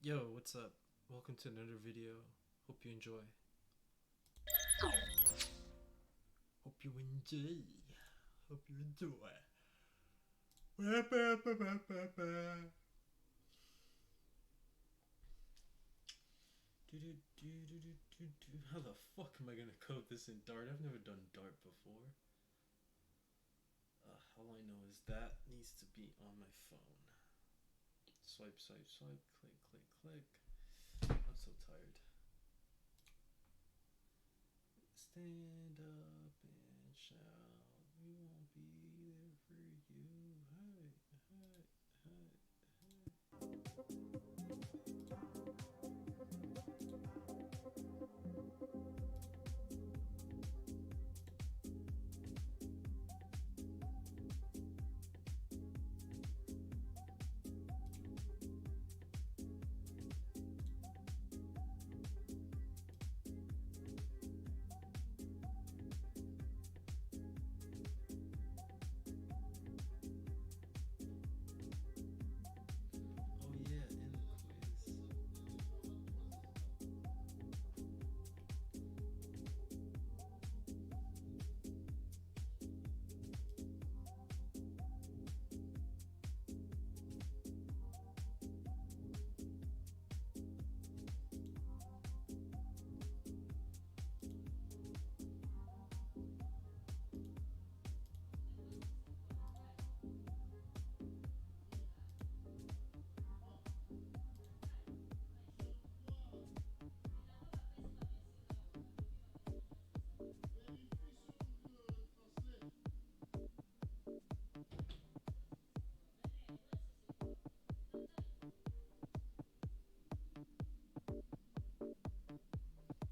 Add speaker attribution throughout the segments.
Speaker 1: Yo, what's up? Welcome to another video. Hope you enjoy. Hope you enjoy. Hope you enjoy. How the fuck am I gonna code this in Dart? I've never done Dart before. All I know is that needs to be on my phone. Swipe, swipe, swipe, click, click, click. I'm so tired. Stand up and shout. We won't be there for you. Hey, hey, oh yeah, in the quiz.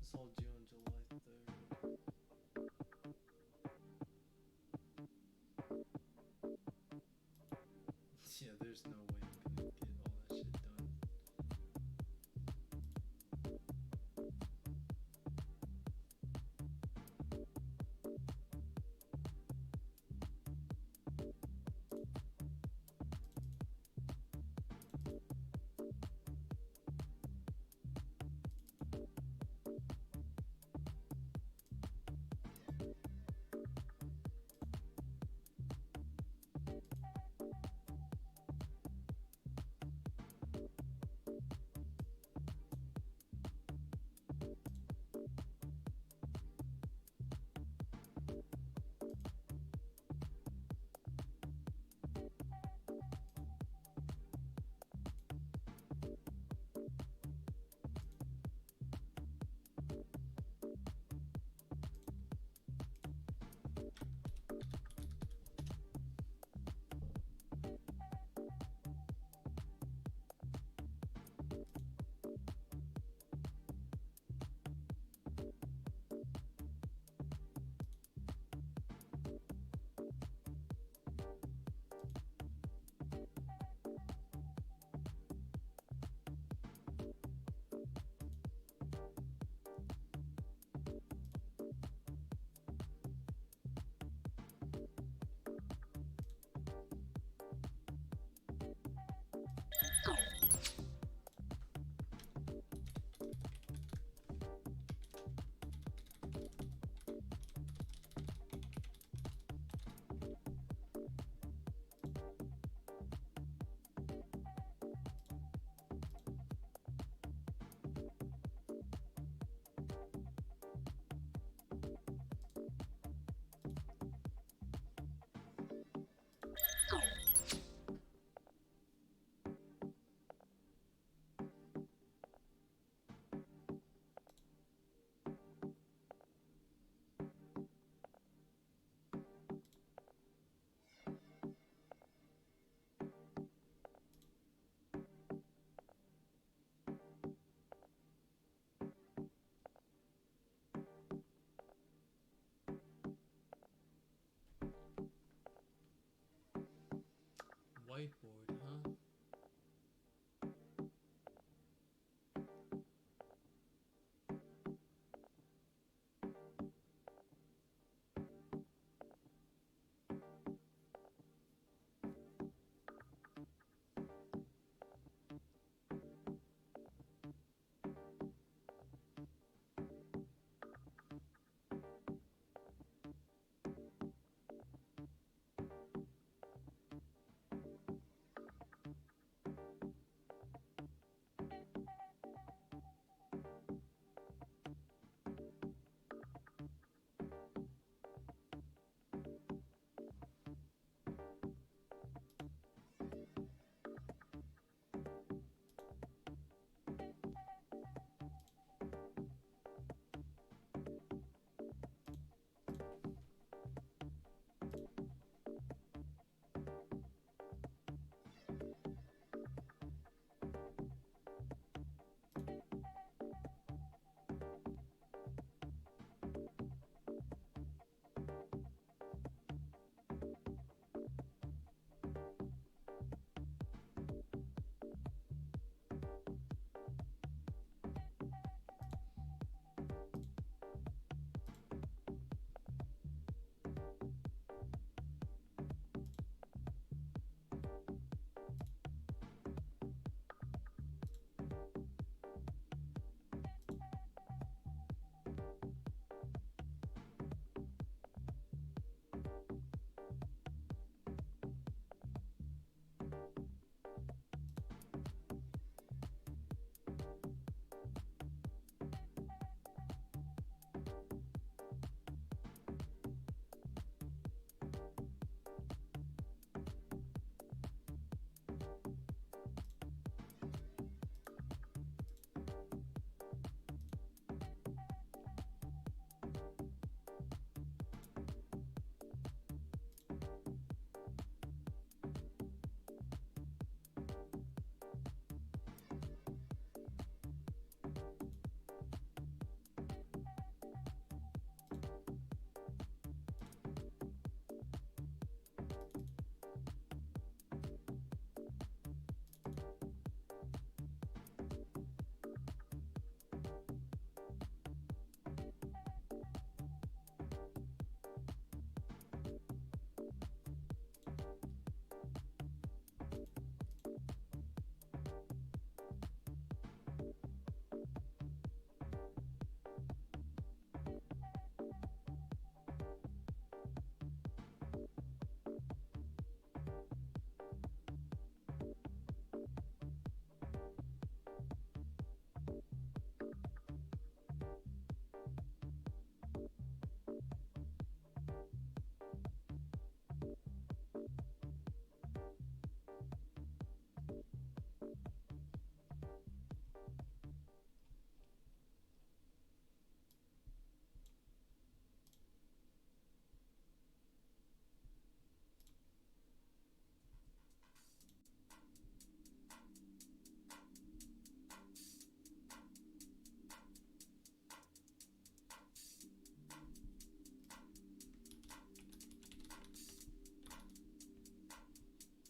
Speaker 1: It's all due on July 3rd. Yeah, there's no way I'm gonna get all that shit done. Whiteboard, huh?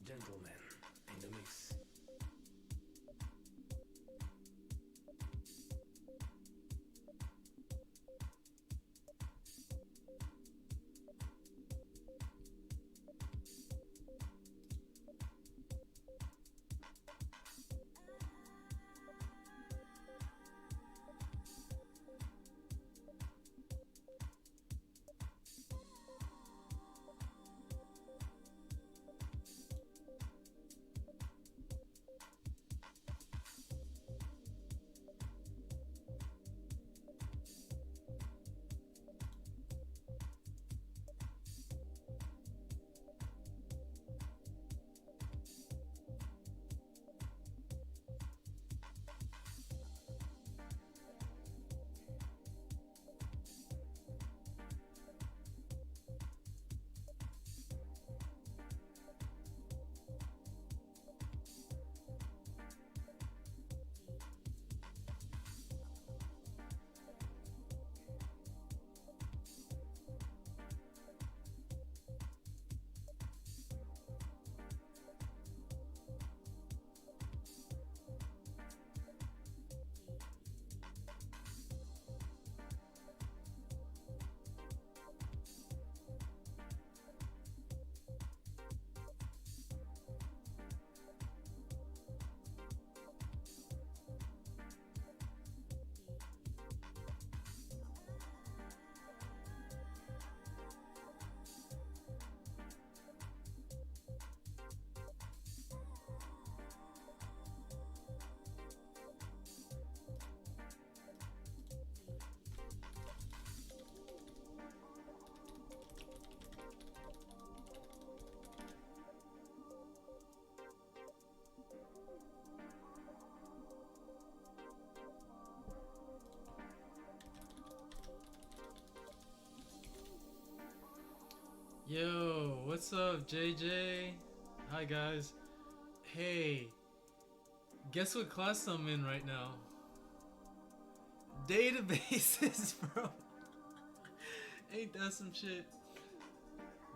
Speaker 2: Gentlemen in the mix.
Speaker 1: Yo, what's up, JJ? Hi, guys. Hey, guess what class I'm in right now? Databases, bro. Ain't that some shit?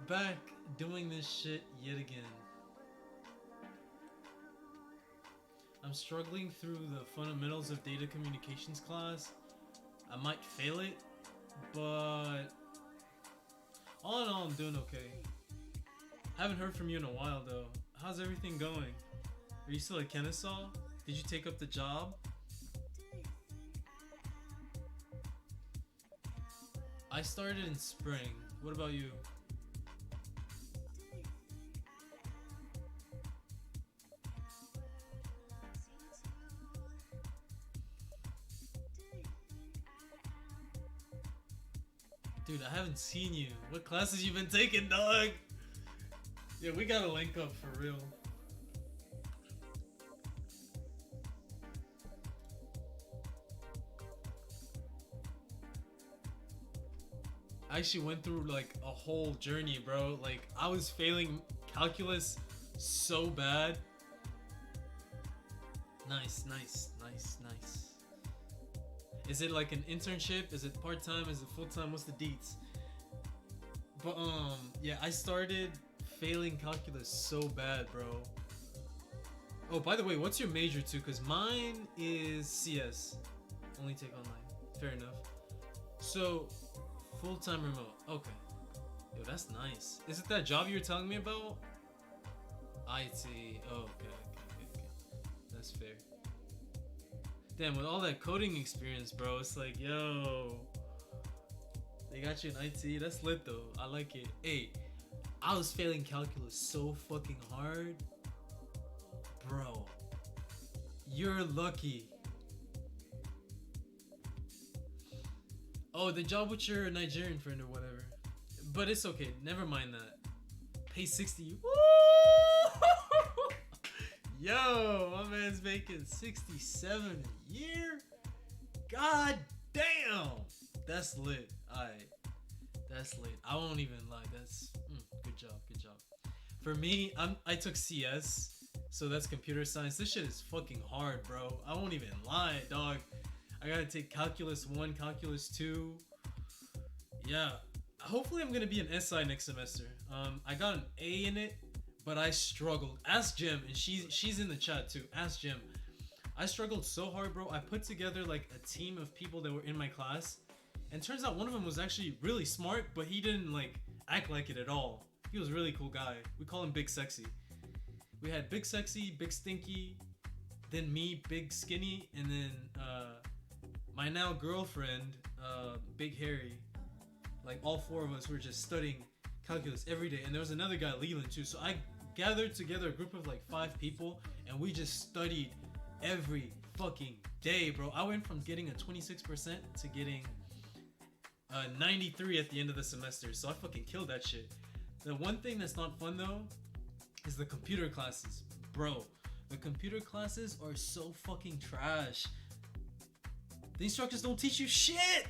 Speaker 1: Back doing this shit yet again. I'm struggling through the fundamentals of data communications class. I might fail it, but all in all, I'm doing okay. Haven't heard from you in a while though. How's everything going? Are you still at Kennesaw? Did you take up the job? I started in spring. What about you? Dude, I haven't seen you. What classes you been taking, dog? Yeah, we gotta link up for real. I actually went through like a whole journey, bro. Like, I was failing calculus so bad. Nice, nice, nice, nice. Is it like an internship? Is it part-time? Is it full-time? What's the deets? But yeah, I started failing calculus so bad, bro. Oh, by the way, what's your major too? Cause mine is CS. Only take online. Fair enough. So, full-time remote. Okay. Yo, that's nice. Is it that job you were telling me about? IT. Oh, okay. That's fair. Damn, with all that coding experience, bro, it's like, yo, they got you in IT. That's lit though. I like it. Hey, I was failing calculus so fucking hard, bro. You're lucky. Oh, the job with your Nigerian friend or whatever. But it's okay. Never mind that. Pay 60. Woo! Yo, my man's making 67 a year. God damn. That's lit. Alright. That's lit. I won't even lie. That's good job. Good job. For me, I took CS. So that's computer science. This shit is fucking hard, bro. I won't even lie, dog. I gotta take calculus 1, calculus 2. Yeah. Hopefully I'm gonna be an SI next semester. I got an A in it, but I struggled. Ask Jim, and she's in the chat too. Ask Jim. I struggled so hard, bro. I put together like a team of people that were in my class, and turns out one of them was actually really smart, but he didn't like act like it at all. He was a really cool guy. We call him Big Sexy. We had Big Sexy, Big Stinky, then me, Big Skinny, and then my now girlfriend, Big Harry. Like all four of us were just studying calculus every day, and there was another guy, Leland, too. So I gathered together a group of like 5 people, and we just studied every fucking day, bro. I went from getting a 26% to getting 93 at the end of the semester, so I fucking killed that shit. The one thing that's not fun though is the computer classes, bro. The computer classes are so fucking trash. The instructors don't teach you shit.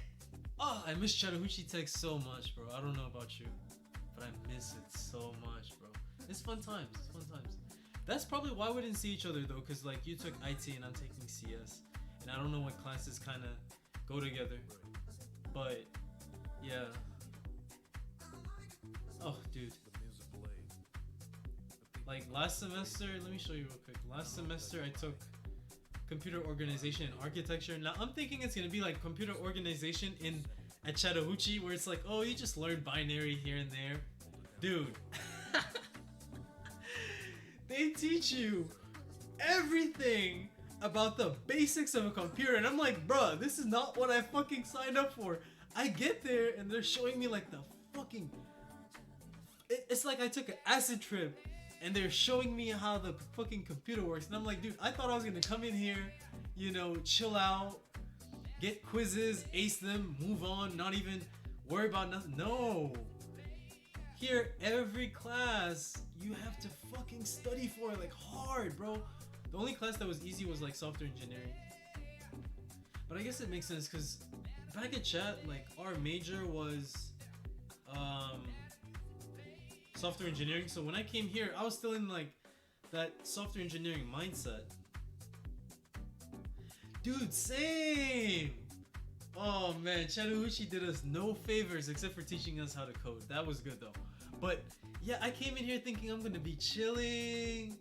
Speaker 1: Oh, I miss Chattahoochee Tech so much, bro. I don't know about you, but I miss it so much, bro. It's fun times. It's fun times. That's probably why we didn't see each other though, cause like you took IT and I'm taking CS, and I don't know what classes kind of go together. But yeah. Oh, dude. Like last semester, let me show you real quick. Last semester I took computer organization and architecture. Now I'm thinking it's gonna be like computer organization at Chattahoochee, where it's like, oh, you just learn binary here and there. Dude. They teach you everything about the basics of a computer, and I'm like, bruh, this is not what I fucking signed up for. I get there and they're showing me like the fucking it's like I took an acid trip, and they're showing me how the fucking computer works, and I'm like, dude, I thought I was gonna come in here, you know, chill out, get quizzes, ace them, move on, not even worry about nothing. No. Here, every class you have to fucking study for, like, hard, bro. The only class that was easy was like software engineering. But I guess it makes sense because back at chat, like, our major was software engineering. So when I came here, I was still in like that software engineering mindset. Dude, same. Oh man, Chattahoochee did us no favors except for teaching us how to code. That was good though. But yeah, I came in here thinking I'm gonna be chilling.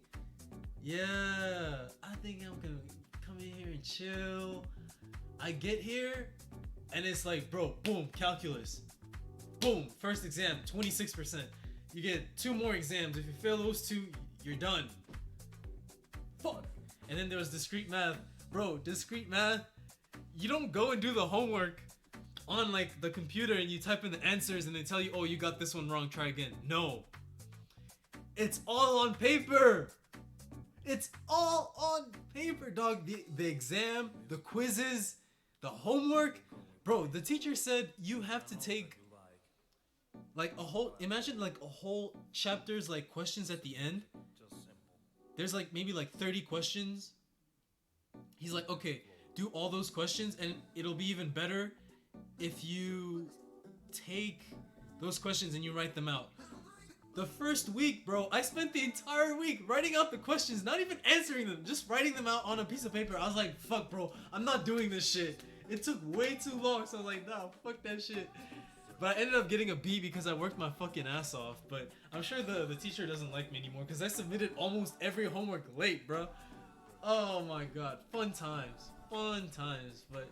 Speaker 1: Yeah, I think I'm gonna come in here and chill. I get here and it's like, bro, boom, calculus. Boom, first exam, 26%. You get 2 more exams. If you fail those 2, you're done. Fuck. And then there was discrete math. Bro, discrete math, you don't go and do the homework on like the computer and you type in the answers and they tell you, oh, you got this one wrong, try again. No. It's all on paper. It's all on paper, dog. The exam, the quizzes, the homework. Bro, the teacher said you have to take like a whole, imagine like a whole chapter's like questions at the end. There's like maybe like 30 questions. He's like, okay, do all those questions, and it'll be even better if you take those questions and you write them out. The first week, bro, I spent the entire week writing out the questions, not even answering them, just writing them out on a piece of paper. I was like, fuck, bro, I'm not doing this shit. It took way too long, so I was like, nah, fuck that shit. But I ended up getting a B because I worked my fucking ass off. But I'm sure the teacher doesn't like me anymore because I submitted almost every homework late, bro. Oh my god, fun times. But,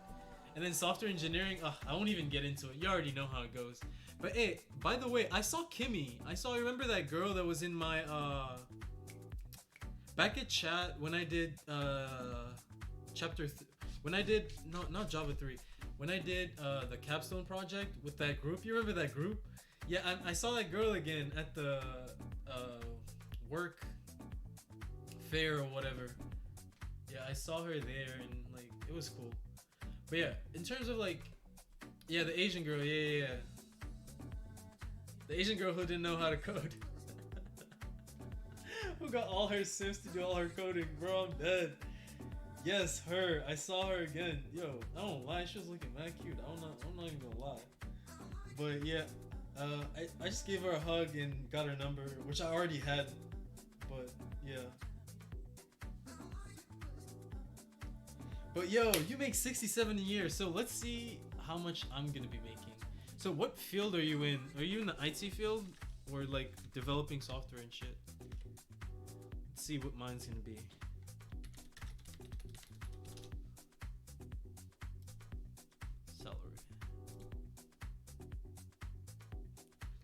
Speaker 1: and then software engineering, I won't even get into it. You already know how it goes. But hey, by the way, I saw Kimmy. Remember that girl that was in my, back at chat when I did, when I did, not Java 3. When I did the capstone project with that group, you remember that group? Yeah, I saw that girl again at the work fair or whatever. Yeah, I saw her there and like it was cool. But yeah, in terms of like, yeah, the Asian girl, yeah. The Asian girl who didn't know how to code. Who got all her sims to do all her coding, bro, I'm dead. Yes, her. I saw her again. Yo, I don't lie. She was looking mad cute. I'm not even gonna lie. But yeah, I just gave her a hug and got her number, which I already had. But yeah. But yo, you make 67 a year, so let's see how much I'm gonna be making. So what field are you in? Are you in the IT field or like developing software and shit? Let's see what mine's gonna be.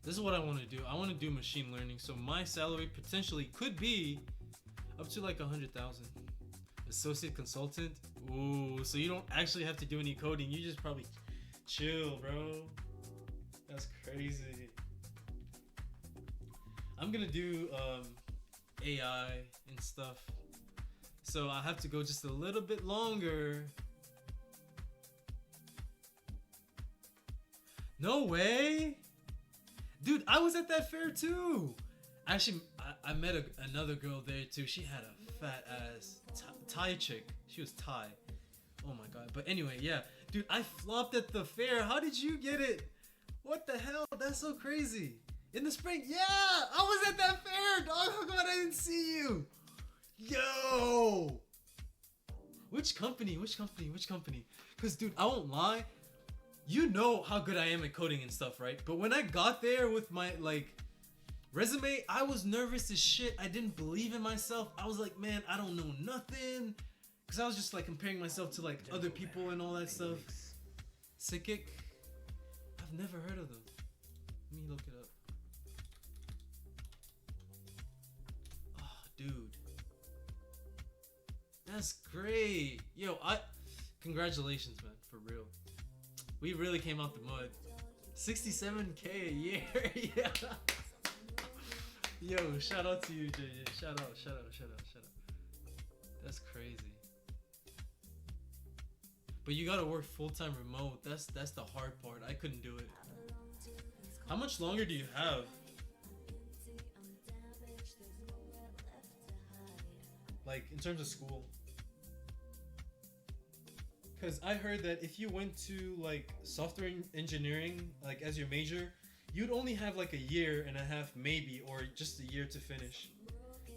Speaker 1: This is what I want to do. I want to do machine learning, so my salary potentially could be up to like 100,000. Associate consultant. Ooh, so you don't actually have to do any coding. You just probably chill, bro. That's crazy. I'm gonna do AI and stuff, so I have to go just a little bit longer. No way. Dude, I was at that fair too. Actually, I met another girl there too. She had a fat ass Thai chick. She was Thai. Oh my god. But anyway, yeah. Dude, I flopped at the fair. How did you get it? What the hell? That's so crazy. In the spring? Yeah! I was at that fair, dog. How come I didn't see you? Yo! Which company? Because, dude, I won't lie. You know how good I am at coding and stuff, right? But when I got there with my, like, resume, I was nervous as shit. I didn't believe in myself. I was like, man, I don't know nothing. Because I was just, like, comparing myself to, like, other people and all that stuff. Sikic? I've never heard of them. Let me look it up. Oh, dude. That's great. Yo, congratulations, man, for real. We really came out the mud. 67K a year. Yeah. Yo, shout out to you, JJ. Shout out. That's crazy. But you gotta work full-time remote. That's the hard part. I couldn't do it. How much longer do you have? Like, in terms of school? Because I heard that if you went to like software engineering, like as your major, you'd only have like a year and a half maybe, or just a year to finish.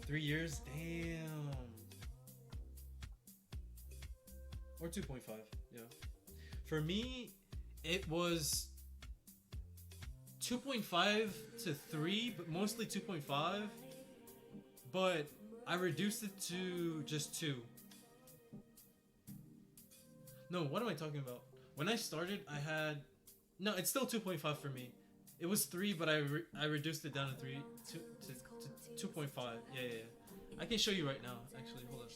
Speaker 1: 3 years? Damn. Or 2.5, yeah. For me, it was 2.5 to 3, but mostly 2.5. But I reduced it to just 2. No, what am I talking about? When I started, I had... No, it's still 2.5 for me. It was 3, but I reduced it down to 3 to 2.5. Yeah. I can show you right now, actually. Hold on.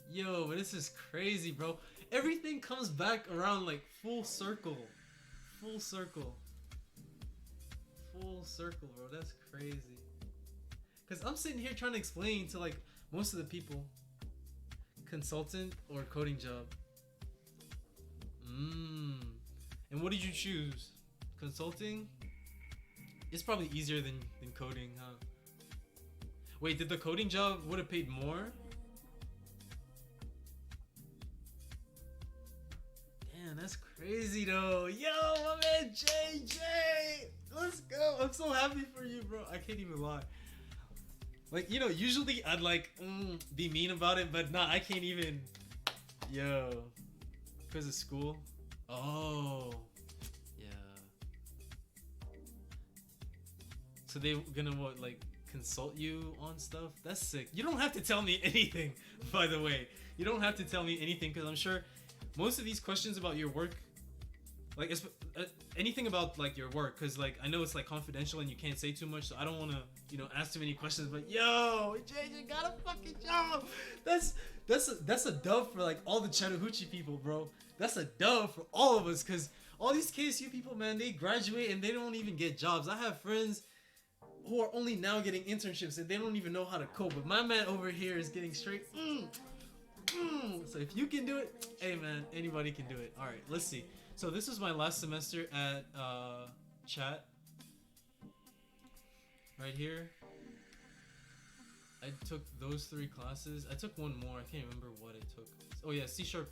Speaker 1: Yo, but this is crazy, bro. Everything comes back around like full circle. Full circle, bro. That's crazy. Because I'm sitting here trying to explain to like most of the people. Consultant or coding job. And what did you choose? Consulting? It's probably easier than coding, huh? Wait, did the coding job would have paid more? Damn, that's crazy though. Yo, my man JJ! Let's go. I'm so happy for you, bro. I can't even lie. Like, you know, usually I'd like be mean about it, but nah, I can't even. Yo. Because of school? Oh. Yeah. So they gonna what, like, consult you on stuff? That's sick. You don't have to tell me anything, by the way. You don't have to tell me anything, because I'm sure most of these questions about your work, like anything about like your work, because like I know it's like confidential and you can't say too much, so I don't want to, you know, ask too many questions. But yo, JJ got a fucking job. That's a dub for like all the Chattahoochee people, bro. That's a dub for all of us, because all these KSU people, man, they graduate and they don't even get jobs. I have friends who are only now getting internships and they don't even know how to code, but my man over here is getting straight. So if you can do it, hey man, anybody can do it. All right, let's see. So this was my last semester at Chat. Right here. I took those 3 classes. I took one more. I can't remember what I took. Oh yeah, C# 2.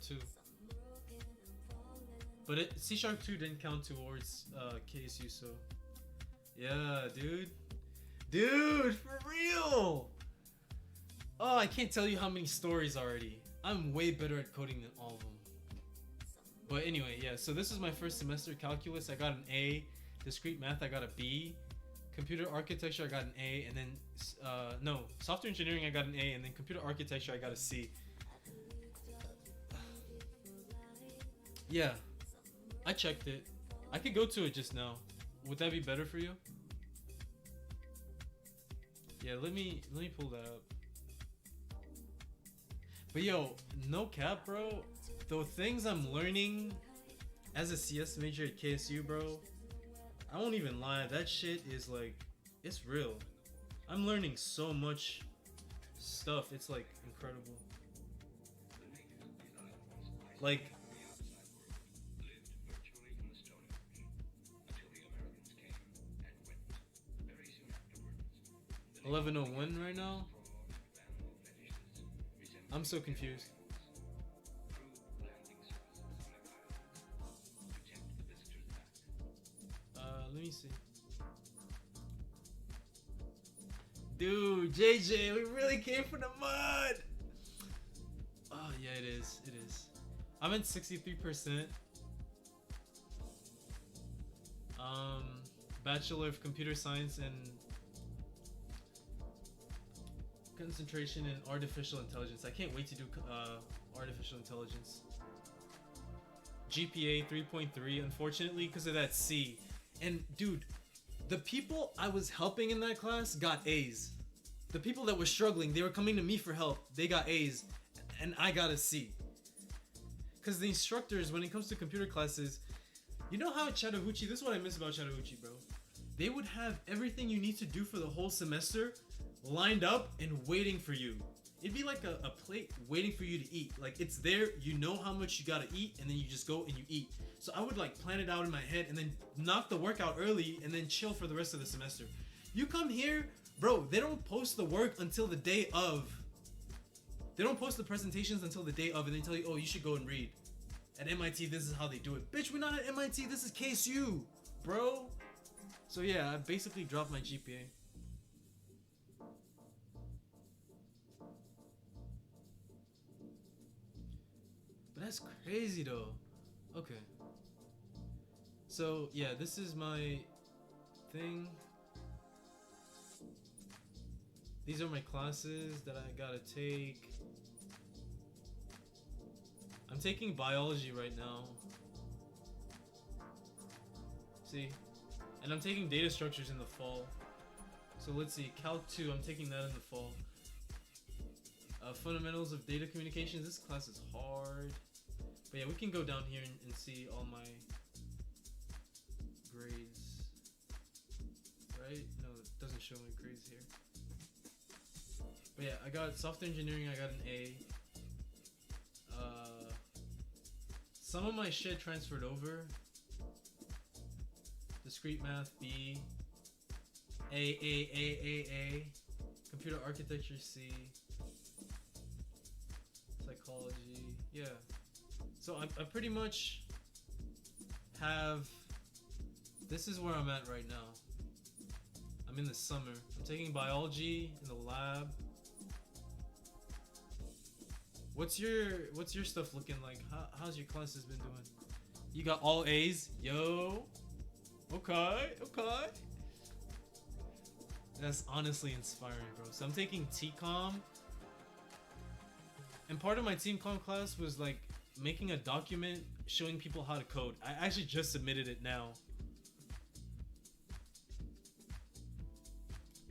Speaker 1: But C# 2 didn't count towards KSU, so yeah, dude. Dude, for real. Oh, I can't tell you how many stories already. I'm way better at coding than all of them. But anyway, yeah, so this is my first semester. Calculus, I got an A. Discrete math, I got a B. Computer architecture, I got an A. And then, software engineering, I got an A. And then computer architecture, I got a C. Yeah, I checked it. I could go to it just now. Would that be better for you? Yeah, let me pull that up. But yo, no cap, bro. The things I'm learning as a CS major at KSU, bro, I won't even lie. That shit is like, it's real. I'm learning so much stuff. It's like incredible. Like, 11:01 right now. I'm so confused. Let me see. Dude, JJ, we really came from the mud. Oh yeah, it is. It is. I'm at 63%. Bachelor of Computer Science and concentration in artificial intelligence. I can't wait to do artificial intelligence. GPA 3.3, unfortunately, because of that C. And dude, the people I was helping in that class got A's. The people that were struggling, they were coming to me for help. They got A's, and I got a C. Because the instructors, when it comes to computer classes, you know how at Chattahoochee, this is what I miss about Chattahoochee, bro. They would have everything you need to do for the whole semester lined up and waiting for you. It'd be like a plate waiting for you to eat. Like, it's there, you know how much you gotta eat, and then you just go and you eat. So I would like plan it out in my head and then knock the work out early and then chill for the rest of the semester. You come here, bro, they don't post the work until the day of. They don't post the presentations until the day of, and they tell you, oh, you should go and read. At MIT, this is how they do it. Bitch, we're not at MIT, this is KSU, bro. So yeah, I basically dropped my GPA. But that's crazy though. Okay. So yeah, this is my thing. These are my classes that I gotta take. I'm taking biology right now. See? And I'm taking data structures in the fall. So let's see, Calc 2, I'm taking that in the fall. Fundamentals of data communications, this class is hard. But yeah, we can go down here and see all my grades. Right? No, it doesn't show my grades here. But yeah, I got software engineering, I got an A. Some of my shit transferred over. discrete math B, A, computer architecture C, psychology, yeah. So I pretty much have, this is where I'm at right now. I'm in the summer. I'm taking biology in the lab. What's your stuff looking like? How's your classes been doing? You got all A's? Yo. Okay. That's honestly inspiring, bro. So I'm taking TCOM. And part of my TCOM class was like making a document showing people how to code. I actually just submitted it now.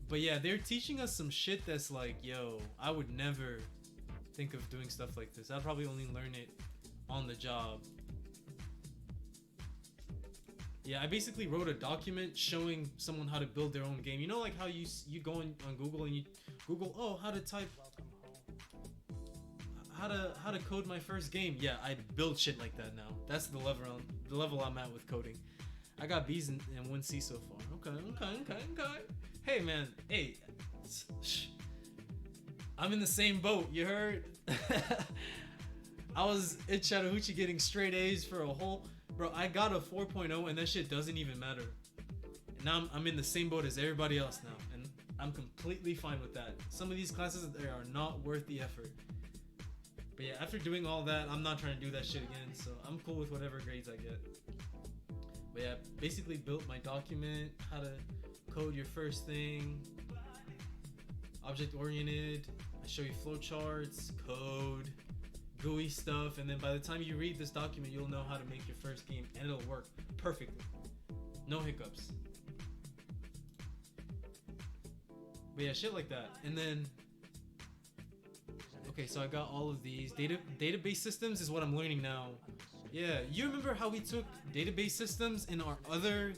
Speaker 1: But yeah, they're teaching us some shit that's like, yo, I would never think of doing stuff like this. I'd probably only learn it on the job. Yeah, I basically wrote a document showing someone how to build their own game. You know, like how you go on Google and you Google, oh, how to type, how to code my first game. Yeah, I build shit like that now. That's the level I'm at with coding. I got B's and 1 C so far. Okay. Hey man, hey, I'm in the same boat. You heard? I was in Chattahoochee getting straight A's for a whole. Bro, I got a 4.0 and that shit doesn't even matter. And now I'm in the same boat as everybody else now, and I'm completely fine with that. Some of these classes, they are not worth the effort. But yeah, after doing all that, I'm not trying to do that shit again, so I'm cool with whatever grades I get. But yeah, basically built my document, how to code your first thing, object-oriented. I show you flowcharts, code, GUI stuff, and then by the time you read this document, you'll know how to make your first game, and it'll work perfectly. No hiccups. But yeah, shit like that. And then, okay, so I got all of these. Database systems is what I'm learning now. Yeah, you remember how we took database systems in our other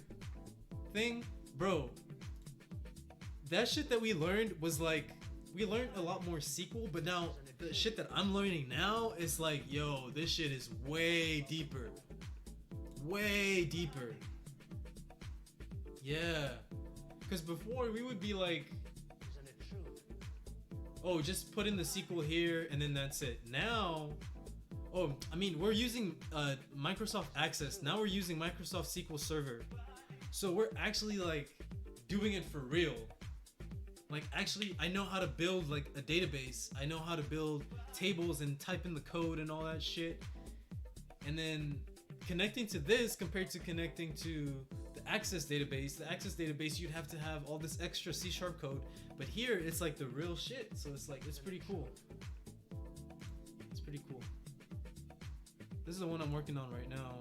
Speaker 1: thing? Bro, that shit that we learned was like, we learned a lot more SQL, but now the shit that I'm learning now is like, yo, this shit is way deeper. Way deeper. Yeah. Because before we would be like, oh, just put in the SQL here and then that's it. Now, oh, I mean, we're using Microsoft Access. Now we're using Microsoft SQL Server. So we're actually like doing it for real. Like actually, I know how to build like a database. I know how to build tables and type in the code and all that shit. And then connecting to this compared to connecting to the Access database, you'd have to have all this extra C# code. But here, it's like the real shit. So it's like, it's pretty cool. It's pretty cool. This is the one I'm working on right now.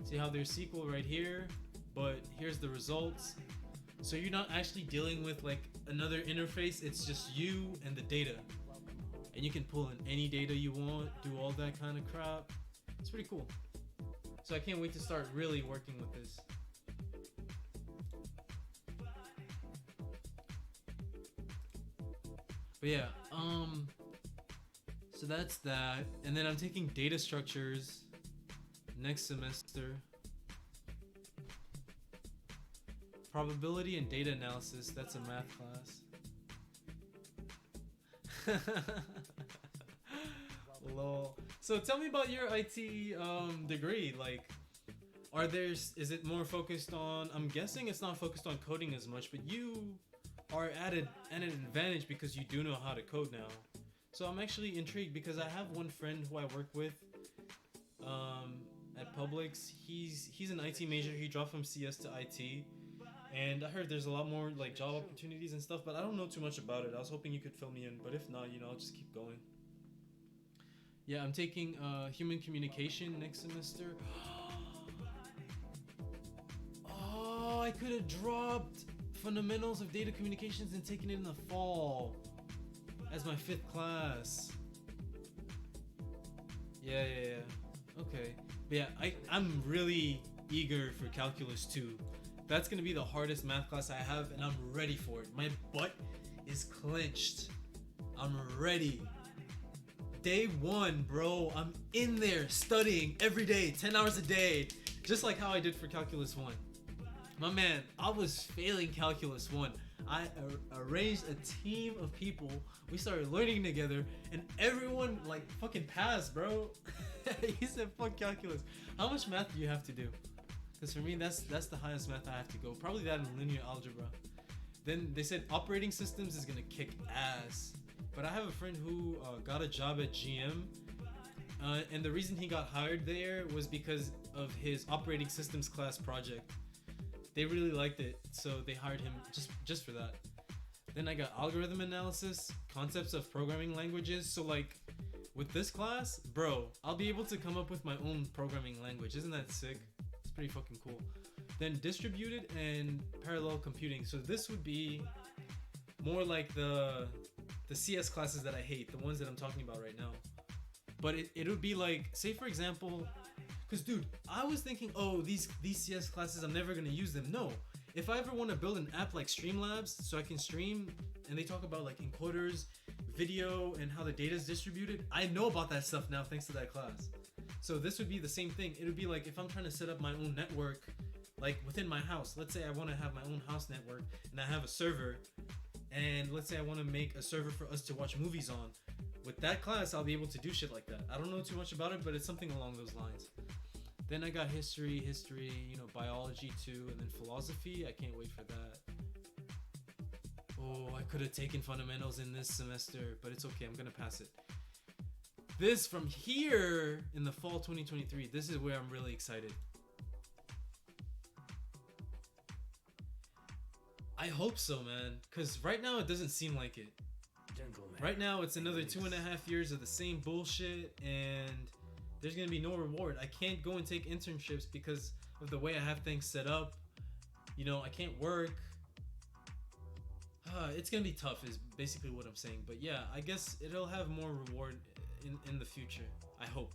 Speaker 1: See how there's SQL right here, but here's the results. So you're not actually dealing with like another interface, it's just you and the data. And you can pull in any data you want, do all that kind of crap. It's pretty cool. So I can't wait to start really working with this. But yeah, so that's that. And then I'm taking data structures next semester. Probability and data analysis, that's a math class. Lol. So tell me about your IT degree. Like, is it more focused on, I'm guessing it's not focused on coding as much, but you are at an advantage because you do know how to code now. So I'm actually intrigued because I have one friend who I work with at Publix. He's an IT major. He dropped from CS to IT. And I heard there's a lot more like job opportunities and stuff, but I don't know too much about it. I was hoping you could fill me in, but if not, I'll just keep going. Yeah, I'm taking human communication next semester. Oh, I could have dropped fundamentals of data communications and taken it in the fall as my 5th class. Yeah. Okay. But yeah, I'm really eager for Calculus 2. That's gonna be the hardest math class I have, and I'm ready for it. My butt is clenched. I'm ready. Day one, bro. I'm in there studying every day, 10 hours a day, just like how I did for Calculus 1. My man, I was failing Calculus 1. I arranged a team of people. We started learning together, and everyone like fucking passed, bro. He said, "Fuck calculus." How much math do you have to do? Because for me, that's the highest math I have to go. Probably that in linear algebra. Then they said operating systems is gonna kick ass. But I have a friend who got a job at GM, and the reason he got hired there was because of his operating systems class project. They really liked it, so they hired him just for that. Then I got algorithm analysis, concepts of programming languages. So like with this class, bro, I'll be able to come up with my own programming language. Isn't that sick? It's pretty fucking cool. Then distributed and parallel computing. So this would be more like the CS classes that I hate, the ones that I'm talking about right now. But it would be like, say for example, because dude, I was thinking, oh, these CS classes, I'm never gonna use them. No, if I ever want to build an app like Streamlabs, so I can stream, and they talk about like encoders, video, and how the data is distributed, I know about that stuff now thanks to that class. So this would be the same thing. It would be like if I'm trying to set up my own network, like within my house. Let's say I want to have my own house network, and I have a server, and let's say I want to make a server for us to watch movies on. With that class, I'll be able to do shit like that. I don't know too much about it, but it's something along those lines. Then I got history, you know, biology too, and then philosophy. I can't wait for that. Oh, I could have taken fundamentals in this semester, but it's okay. I'm gonna pass it. This from here in the fall 2023, this is where I'm really excited. I hope so, man, because right now it doesn't seem like it.
Speaker 2: Gentlemen,
Speaker 1: Right now it's another 2.5 years of the same bullshit, and there's gonna be no reward. I can't go and take internships because of the way I have things set up. You know, I can't work. It's gonna be tough is basically what I'm saying. But yeah, I guess it'll have more reward in the future. I hope.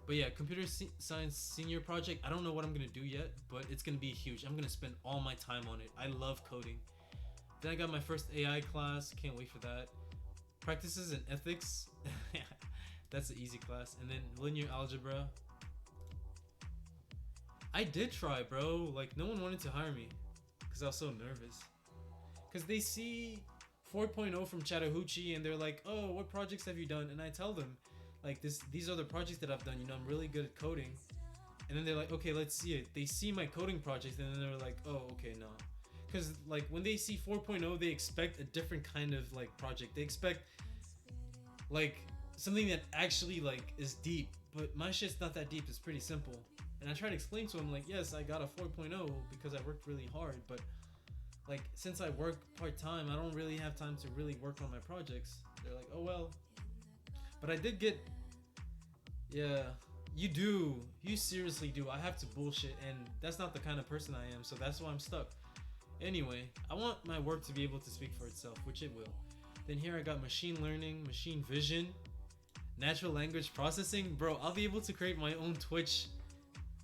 Speaker 1: But yeah, computer science senior project. I don't know what I'm gonna do yet, but it's gonna be huge. I'm gonna spend all my time on it. I love coding. Then I got my first AI class. Can't wait for that. Practices in ethics. That's an easy class. And then linear algebra. I did try, bro. Like, no one wanted to hire me because I was so nervous. Because they see 4.0 from Chattahoochee and they're like, oh, what projects have you done? And I tell them, like, these are the projects that I've done. You know, I'm really good at coding. And then they're like, okay, let's see it. They see my coding project and then they're like, oh, okay, no. Because, like, when they see 4.0, they expect a different kind of, like, project. They expect, like, something that actually, like, is deep. But my shit's not that deep. It's pretty simple. And I try to explain to them, like, yes, I got a 4.0 because I worked really hard. But, like, since I work part-time, I don't really have time to really work on my projects. They're like, oh, well. But I did get... Yeah, you do. You seriously do. I have to bullshit. And that's not the kind of person I am. So that's why I'm stuck. Anyway, I want my work to be able to speak for itself, which it will. Then here I got machine learning, machine vision, natural language processing. Bro, I'll be able to create my own Twitch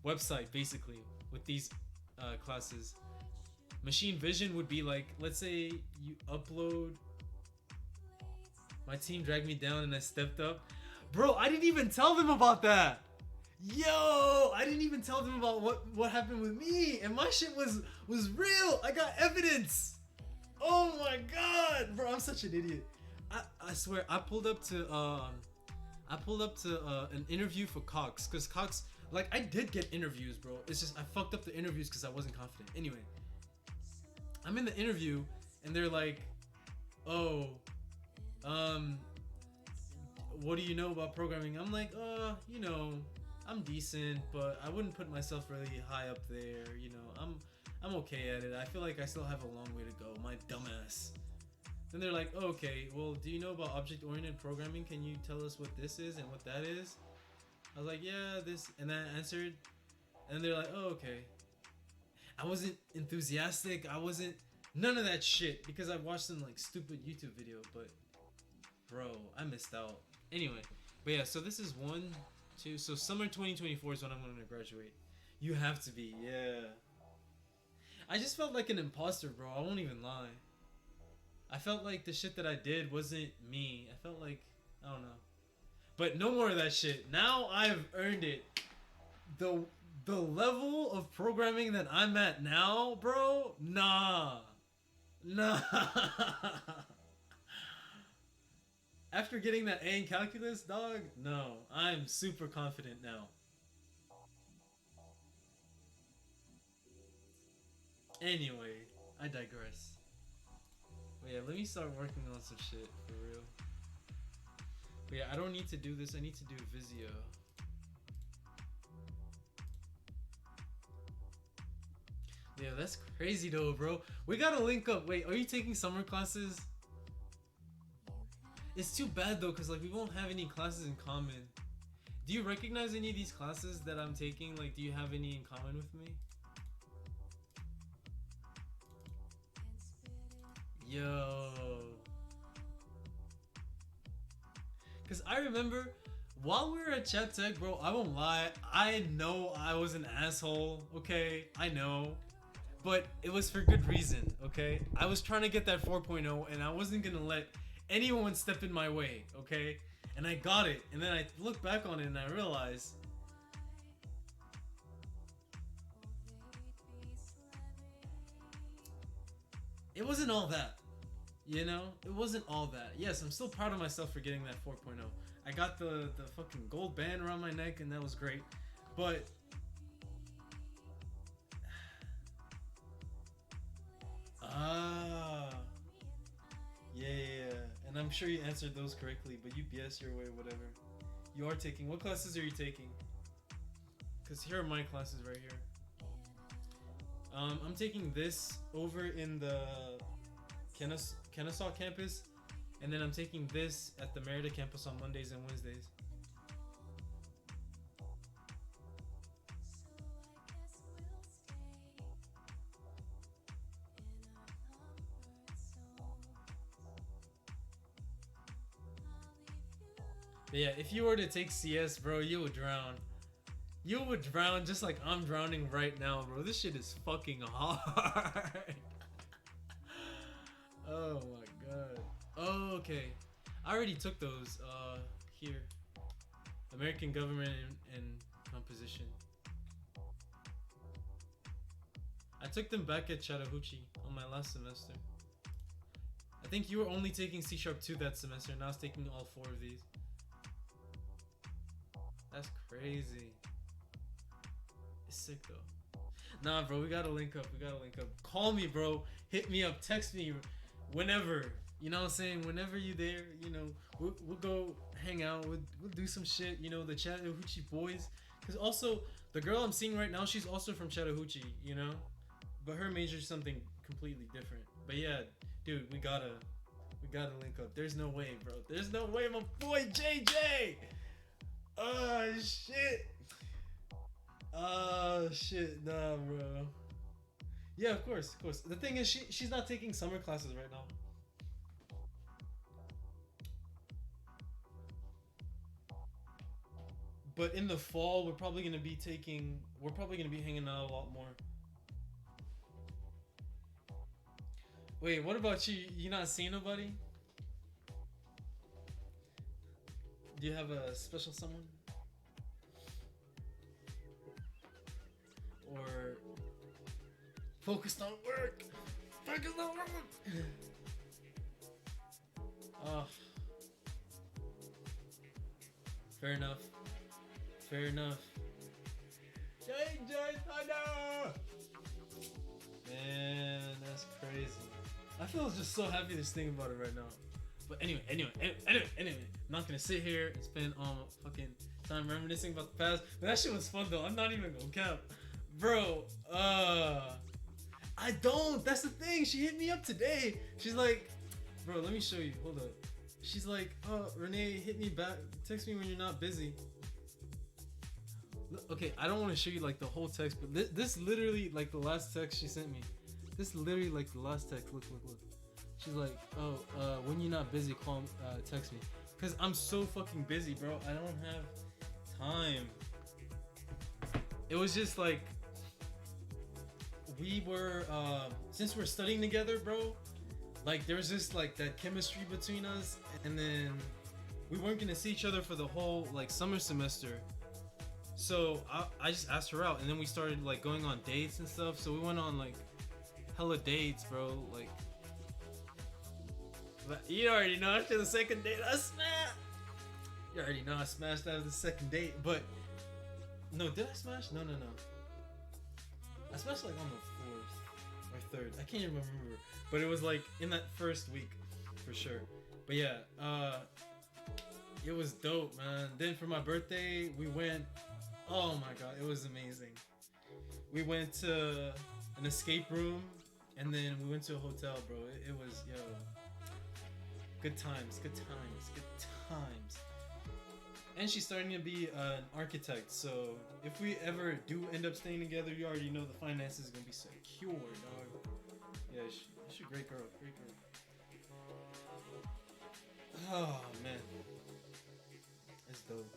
Speaker 1: website, basically, with these classes. Machine vision would be like, let's say you upload... My team dragged me down and I stepped up. Bro, I didn't even tell them about that! Yo, I didn't even tell them about what happened with me, and my shit was real. I got evidence. Oh my god, bro, I'm such an idiot. I swear, I pulled up to an interview for Cox, cause Cox, like, I did get interviews, bro. It's just I fucked up the interviews because I wasn't confident. Anyway, I'm in the interview and they're like, oh, what do you know about programming? I'm like, you know, I'm decent, but I wouldn't put myself really high up there. You know, I'm okay at it. I feel like I still have a long way to go. My dumbass. Then they're like, oh, okay, well, do you know about object-oriented programming? Can you tell us what this is and what that is? I was like, yeah, this, and then I answered, and they're like, oh, okay. I wasn't enthusiastic. I wasn't none of that shit because I watched some like stupid YouTube video, but bro, I missed out. Anyway, but yeah, so this is 1, 2, so summer 2024 is when I'm gonna graduate. You have to be, yeah. I just felt like an imposter, bro. I won't even lie. I felt like the shit that I did wasn't me. I felt like, I don't know. But no more of that shit. Now I've earned it. The level of programming that I'm at now, bro, nah. After getting that A in calculus, dog, no. I'm super confident now. Anyway, I digress. But yeah, let me start working on some shit for real. But yeah, I don't need to do this. I need to do Visio. Yeah, that's crazy though, bro. We gotta link up. Wait, are you taking summer classes? It's too bad though, cause like we won't have any classes in common. Do you recognize any of these classes that I'm taking? Like, do you have any in common with me? Yo. Cause I remember while we were at Chat Tech, bro, I won't lie. I know I was an asshole. Okay, I know. But it was for good reason, okay? I was trying to get that 4.0 and I wasn't gonna let anyone step in my way, okay? And I got it. And then I look back on it and I realized it wasn't all that. You know? It wasn't all that. Yes, I'm still proud of myself for getting that 4.0. I got the fucking gold band around my neck and that was great. But yeah. And I'm sure you answered those correctly, but you BS your way, whatever. You are taking, what classes are you taking? Because here are my classes right here. I'm taking this over in the Kennesaw campus, and then I'm taking this at the Merida campus on Mondays and Wednesdays. But yeah, if you were to take CS, bro, you would drown. You would drown just like I'm drowning right now, bro. This shit is fucking hard. Oh my god. Oh, okay. I already took those here. American government and composition. I took them back at Chattahoochee on my last semester. I think you were only taking C# 2 that semester, and I was taking all 4 of these. That's crazy. It's sick though. Nah, bro, we gotta link up. Call me, bro. Hit me up. Text me whenever. You know what I'm saying? Whenever you there, you know, we'll go hang out. We'll do some shit. You know, the Chattahoochee boys. Cause also the girl I'm seeing right now, she's also from Chattahoochee. You know, but her major is something completely different. But yeah, dude, we gotta link up. There's no way, bro. There's no way, my boy JJ. Oh shit, nah, bro. Yeah, of course. The thing is, she's not taking summer classes right now. But in the fall, we're probably gonna be hanging out a lot more. Wait, what about you? You not seeing nobody? Do you have a special someone? Or focused on work? Oh. Fair enough. Man, that's crazy. I feel just so happy just thinking about it right now. But anyway, I'm not gonna sit here and spend all my fucking time reminiscing about the past. But that shit was fun though. I'm not even gonna cap. Bro, I don't. That's the thing. She hit me up today. She's like, bro, let me show you. Hold up. She's like, oh, Renee, hit me back. Text me when you're not busy. Okay, I don't want to show you like the whole text, but this literally like the last text she sent me. This literally like the last text. Look. She's like, oh, when you're not busy, text me. Cause I'm so fucking busy, bro. I don't have time. It was just like, we were, since we're studying together, bro, Like there was just like that chemistry between us, and then we weren't gonna see each other for the whole like summer semester. So I just asked her out, and then we started like going on dates and stuff. So we went on like hella dates, bro. Like, but you already know after the second date I smashed. You already know I smashed after the second date, but no, did I smash? No. I smashed like on the fourth or third. I can't even remember, but it was like in that first week for sure. But yeah, it was dope, man. Then for my birthday, we went. Oh my god, it was amazing. We went to an escape room, and then we went to a hotel, bro. It was, yo, good times. And she's starting to be an architect, so if we ever do end up staying together, you already know the finances is gonna be secure, dog. Yeah, she's a great girl. Oh man, it's dope.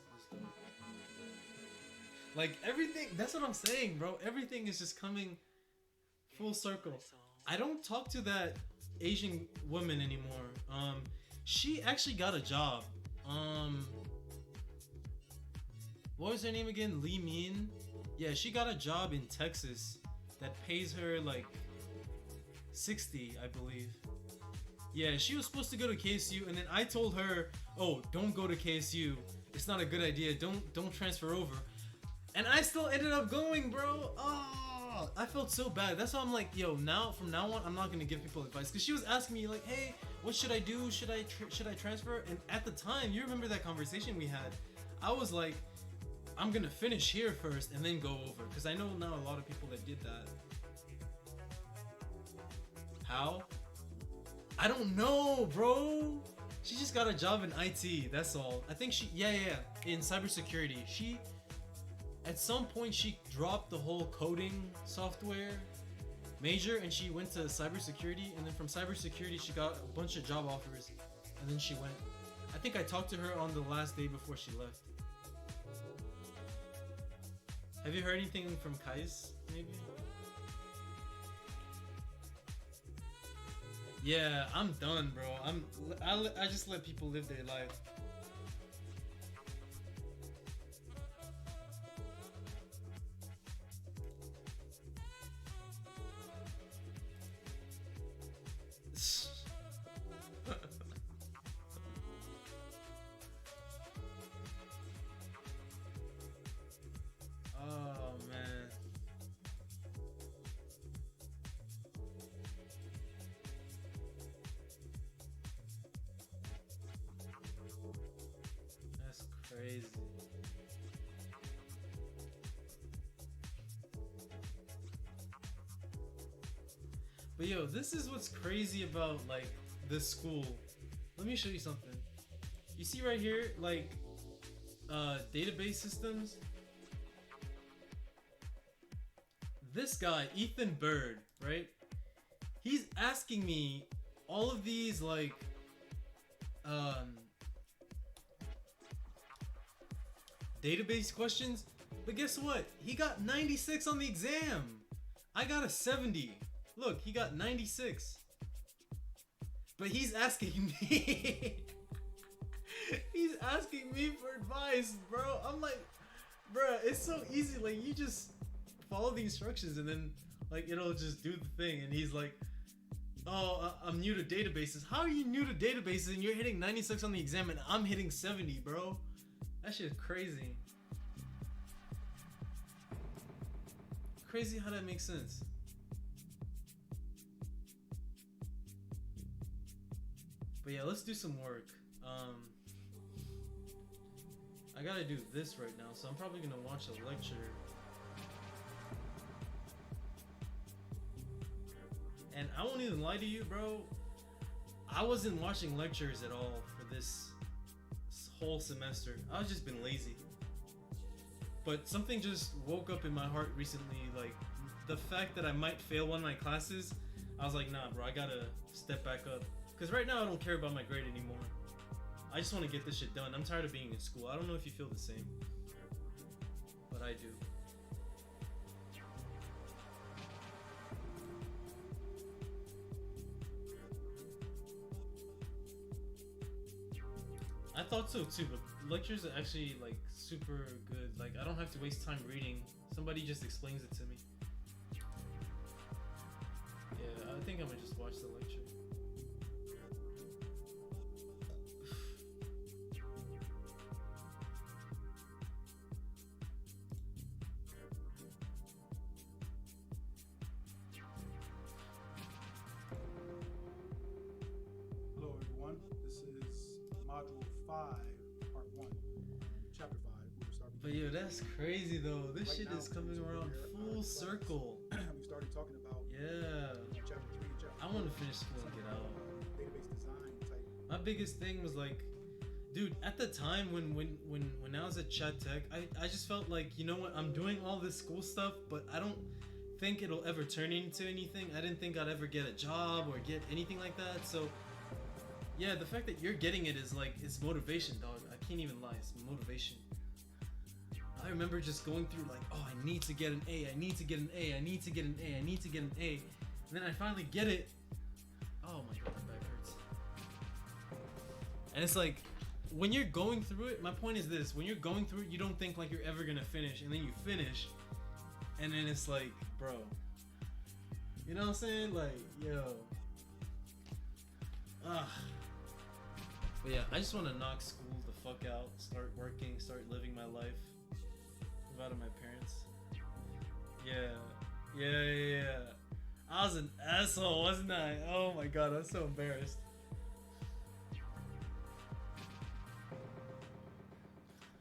Speaker 1: Like everything, that's what I'm saying, bro. Everything is just coming full circle. I don't talk to that Asian woman anymore. She actually got a job. What was her name again? Lee Min? Yeah, she got a job in Texas that pays her like 60, I believe. Yeah, she was supposed to go to KSU, and then I told her, "Oh, don't go to KSU. It's not a good idea. Don't transfer over." And I still ended up going, bro. Oh, I felt so bad. That's why I'm like, yo, from now on, I'm not gonna give people advice. Cause she was asking me like, hey, what should I do? Should I transfer? And at the time, you remember that conversation we had? I was like, I'm gonna finish here first and then go over. Cause I know now a lot of people that did that. How? I don't know, bro. She just got a job in IT. That's all. I think in cybersecurity. At some point, she dropped the whole coding software major and she went to cybersecurity. And then from cybersecurity, she got a bunch of job offers. And then she went. I think I talked to her on the last day before she left. Have you heard anything from Kais, maybe? Yeah, I'm done, bro. I just let people live their life. Oh man. That's crazy. But yo, this is what's crazy about like this school. Let me show you something. You see right here, like database systems. This guy, Ethan Bird, right? He's asking me all of these like database questions, but guess what? He got 96 on the exam. I got a 70. Look, he got 96. But he's asking me he's asking me for advice, bro. I'm like, bro, it's so easy. Like, you just follow the instructions and then like it'll just do the thing. And he's like, oh, I'm new to databases. How are you new to databases and you're hitting 96 on the exam and I'm hitting 70, bro? That shit's crazy. Crazy how that makes sense. But yeah, let's do some work. I gotta do this right now, so I'm probably gonna watch a lecture. And I won't even lie to you, bro. I wasn't watching lectures at all for this whole semester. I've just been lazy. But something just woke up in my heart recently, like the fact that I might fail one of my classes. I was like, nah, bro, I gotta step back up. Because right now I don't care about my grade anymore. I just want to get this shit done. I'm tired of being in school. I don't know if you feel the same, but I do. I thought so too, but lectures are actually like super good. Like I don't have to waste time reading. Somebody just explains it to me. Yeah, I think I'm gonna just watch the lecture.
Speaker 3: Hello, everyone. This is Module 5, Part 1, Chapter 5. We'll start
Speaker 1: But yo, that's crazy though. This
Speaker 3: Right
Speaker 1: shit
Speaker 3: now,
Speaker 1: is coming
Speaker 3: over
Speaker 1: around
Speaker 3: here,
Speaker 1: full
Speaker 3: class.
Speaker 1: circle.
Speaker 3: we started talking about
Speaker 1: Yeah.
Speaker 3: Chapter 3 and Chapter
Speaker 1: I
Speaker 3: 4.
Speaker 1: want to finish school and get out.
Speaker 3: Database design type.
Speaker 1: My biggest thing was like, dude, at the time when I was at Chat Tech, I just felt like, you know what, I'm doing all this school stuff, but I don't think it'll ever turn into anything. I didn't think I'd ever get a job or get anything like that. So yeah, the fact that you're getting it is like, it's motivation, dog. I can't even lie, it's motivation. I remember just going through like, oh, I need to get an A, I need to get an A, I need to get an A, I need to get an A. And then I finally get it. Oh my god, my back hurts. And it's like, when you're going through it, my point is this, when you're going through it, you don't think like you're ever gonna finish, and then you finish, and then it's like, bro, you know what I'm saying? Like, yo. But yeah, I just want to knock school the fuck out, start working, start living my life, move out of my parents. Yeah. I was an asshole, wasn't I? Oh my god, I'm so embarrassed.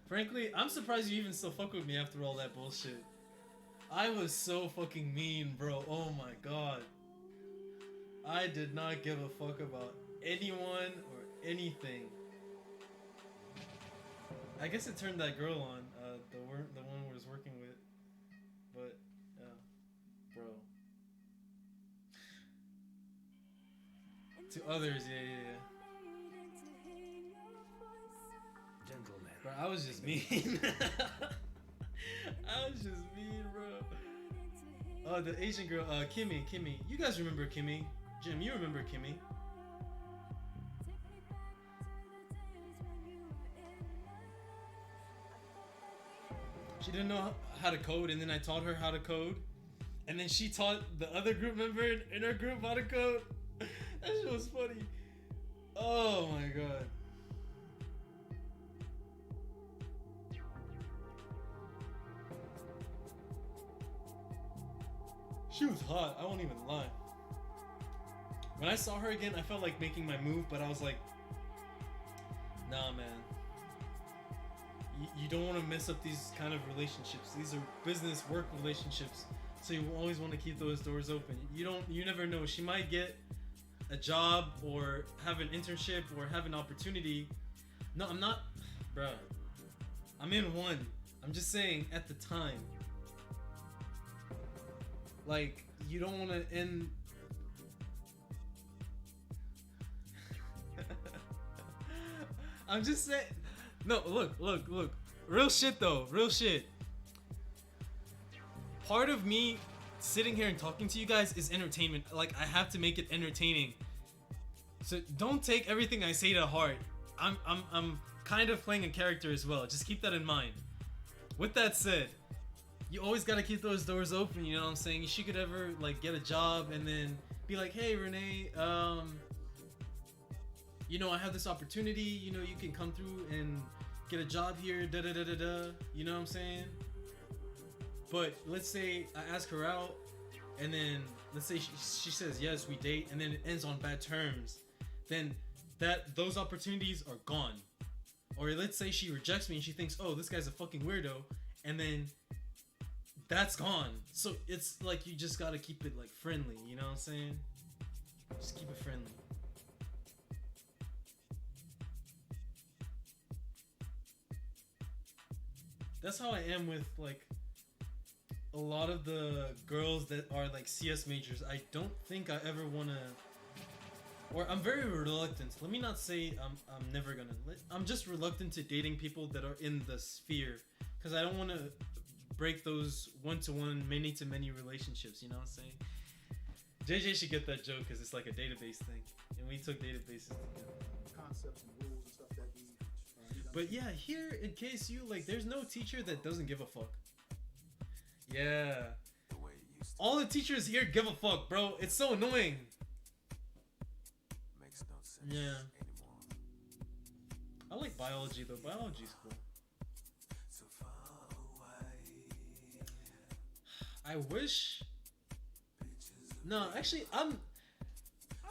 Speaker 1: Frankly, I'm surprised you even still fuck with me after all that bullshit. I was so fucking mean, bro. Oh my god. I did not give a fuck about anyone or anything. I guess it turned that girl on, the one I was working with. But, bro. To others, yeah.
Speaker 2: Gentlemen.
Speaker 1: Bro, I was just mean. I was just mean, bro. Oh, the Asian girl, Kimmy. You guys remember Kimmy? Jim, you remember Kimmy? She didn't know how to code, and then I taught her how to code. And then she taught the other group member in her group how to code. That shit was funny. Oh my god. She was hot, I won't even lie. When I saw her again, I felt like making my move, but I was like, nah, man. You don't want to mess up these kind of relationships. These are business work relationships, so you always want to keep those doors open. You never know. She might get a job or have an internship or have an opportunity. No, I'm not, bruh. I'm in one. I'm just saying at the time. Like, you don't want to end. I'm just saying. No, look. Real shit though. Real shit. Part of me sitting here and talking to you guys is entertainment. Like, I have to make it entertaining. So don't take everything I say to heart. I'm kind of playing a character as well. Just keep that in mind. With that said, you always gotta keep those doors open, you know what I'm saying? She could ever like get a job and then be like, hey Renee, you know, I have this opportunity, you know, you can come through and get a job here, da da da da da, you know what I'm saying? But let's say I ask her out, and then let's say she says yes, we date, and then it ends on bad terms, then those opportunities are gone. Or let's say she rejects me and she thinks, oh, this guy's a fucking weirdo, and then that's gone. So it's like you just gotta keep it like friendly, you know what I'm saying? Just keep it friendly. That's how I am with like a lot of the girls that are like CS majors. I don't think I ever wanna, or I'm very reluctant. Let me not say I'm never gonna. I'm just reluctant to dating people that are in the sphere, because I don't want to break those one-to-one, many-to-many relationships. You know what I'm saying? JJ should get that joke because it's like a database thing, and we took databases together.
Speaker 3: Concepts and rules and stuff that we
Speaker 1: But yeah, here in KSU, like, there's no teacher that doesn't give a fuck. Yeah.
Speaker 2: The way it used to
Speaker 1: All the teachers here give a fuck, bro. It's so annoying.
Speaker 2: makes no sense
Speaker 1: Yeah.
Speaker 2: anymore.
Speaker 1: I like biology, though. Biology's cool.
Speaker 2: So far away.
Speaker 1: I wish... No, actually, I'm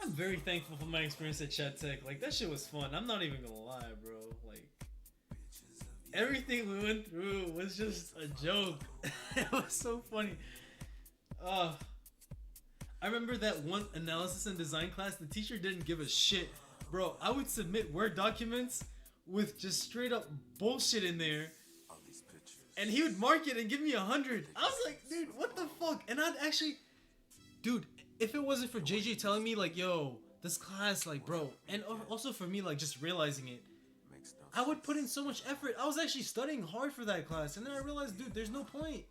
Speaker 1: very thankful for my experience at Chat Tech. Like, that shit was fun. I'm not even gonna lie, bro. Like, everything we went through was just a joke. It was so funny. I remember that one analysis and design class, the teacher didn't give a shit. Bro, I would submit Word documents with just straight up bullshit in there,
Speaker 2: All these pictures.
Speaker 1: and he would mark it and give me 100. I was like, dude, what the fuck? And I'd actually... Dude, if it wasn't for JJ telling me, like, yo, this class, like, bro, and also for me, like, just realizing it,
Speaker 2: Makes no
Speaker 1: I would
Speaker 2: sense.
Speaker 1: put in so much effort. I was actually studying hard for that class, and then I realized, dude, there's no point.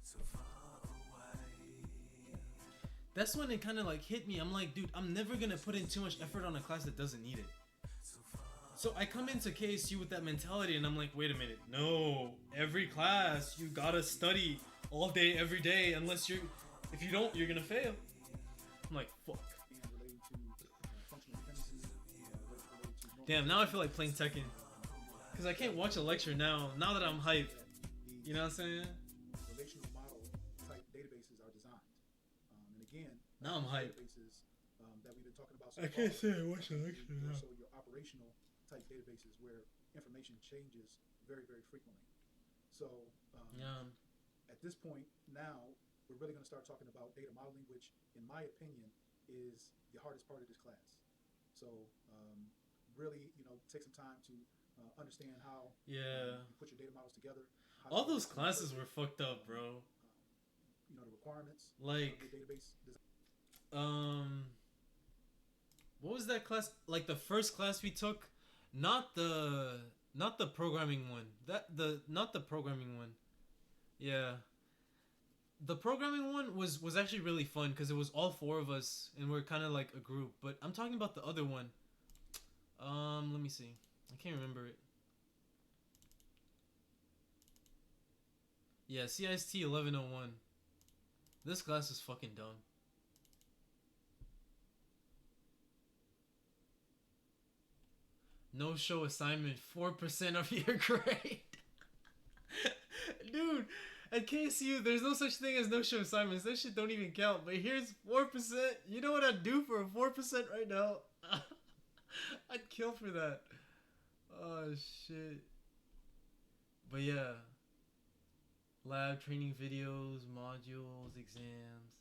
Speaker 2: So far away.
Speaker 1: That's when it kind of, like, hit me. I'm like, dude, I'm never gonna put in too much effort on a class that doesn't need it.
Speaker 2: So far.
Speaker 1: So I come into KSU with that mentality, and I'm like, wait a minute, no, every class, you gotta study all day, every day, if you don't, you're gonna fail. I'm like, fuck.
Speaker 3: And relating to functional dependencies, related to normal
Speaker 1: Damn, now I feel like playing Tekken. Because I can't watch a lecture now that I'm hyped.
Speaker 3: these
Speaker 1: You know what I'm saying?
Speaker 3: relational model type databases are designed. And again,
Speaker 1: Now I'm hyped.
Speaker 3: databases that we've been talking about so far.
Speaker 1: say I watched a lecture
Speaker 3: More so your operational type databases where information changes very, very frequently. So
Speaker 1: Yeah.
Speaker 3: at this point now, we're really going to start talking about data modeling, which, in my opinion, is the hardest part of this class. So really, take some time to understand how
Speaker 1: Yeah.
Speaker 3: you put your data models together. How
Speaker 1: All
Speaker 3: to
Speaker 1: those classes were fucked up, bro.
Speaker 3: the requirements
Speaker 1: Like,
Speaker 3: of your database design.
Speaker 1: what was that class? Like the first class we took, not the programming one. Not the programming one. Yeah. The programming one was actually really fun because it was all four of us and we're kind of like a group. But I'm talking about the other one. Let me see. I can't remember it. Yeah, CIST 1101. This class is fucking dumb. No show assignment, 4% of your grade. Dude, at KSU, there's no such thing as no show assignments. That shit don't even count. But here's 4%. You know what I'd do for a 4% right now? I'd kill for that. Oh, shit. But yeah. Lab training videos, modules, exams.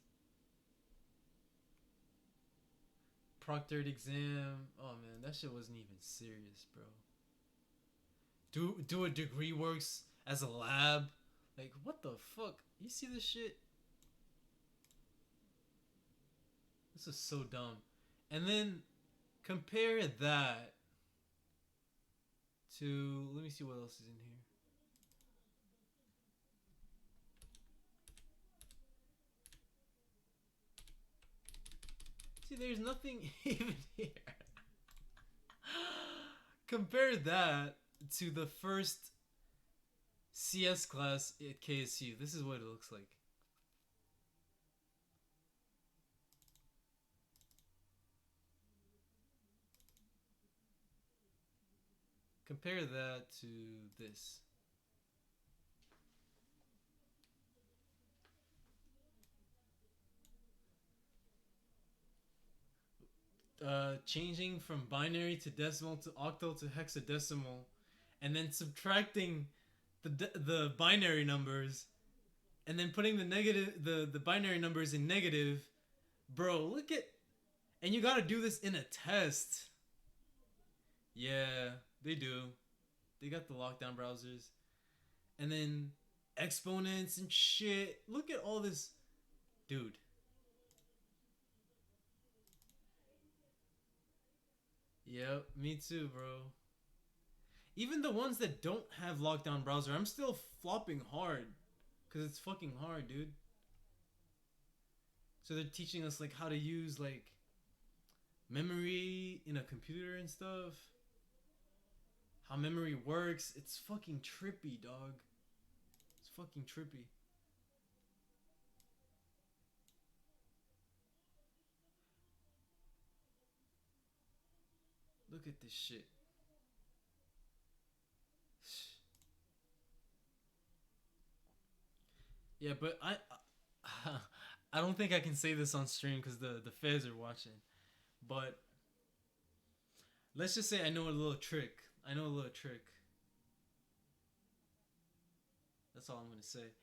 Speaker 1: Proctored exam. Oh man, that shit wasn't even serious, bro. Do a degree works as a lab? Like, what the fuck? You see this shit? This is so dumb. And then compare that to, let me see what else is in here. See, there's nothing even here. Compare that to the first CS class at KSU. This is what it looks like. Compare that to this. Changing from binary to decimal to octal to hexadecimal, and then subtracting the binary numbers, and then putting the binary numbers in negative. Bro, look at, and you gotta do this in a test. Yeah, they do. They got the lockdown browsers, and then exponents and shit. Look at all this, dude. Yep, me too, bro. Even the ones that don't have lockdown browser, I'm still flopping hard. Because it's fucking hard, dude. So they're teaching us, like, how to use, like, memory in a computer and stuff. how memory works. It's fucking trippy, dog. It's fucking trippy. Look at this shit. Yeah, but I don't think I can say this on stream because the feds are watching. But let's just say I know a little trick. I know a little trick. That's all I'm gonna say.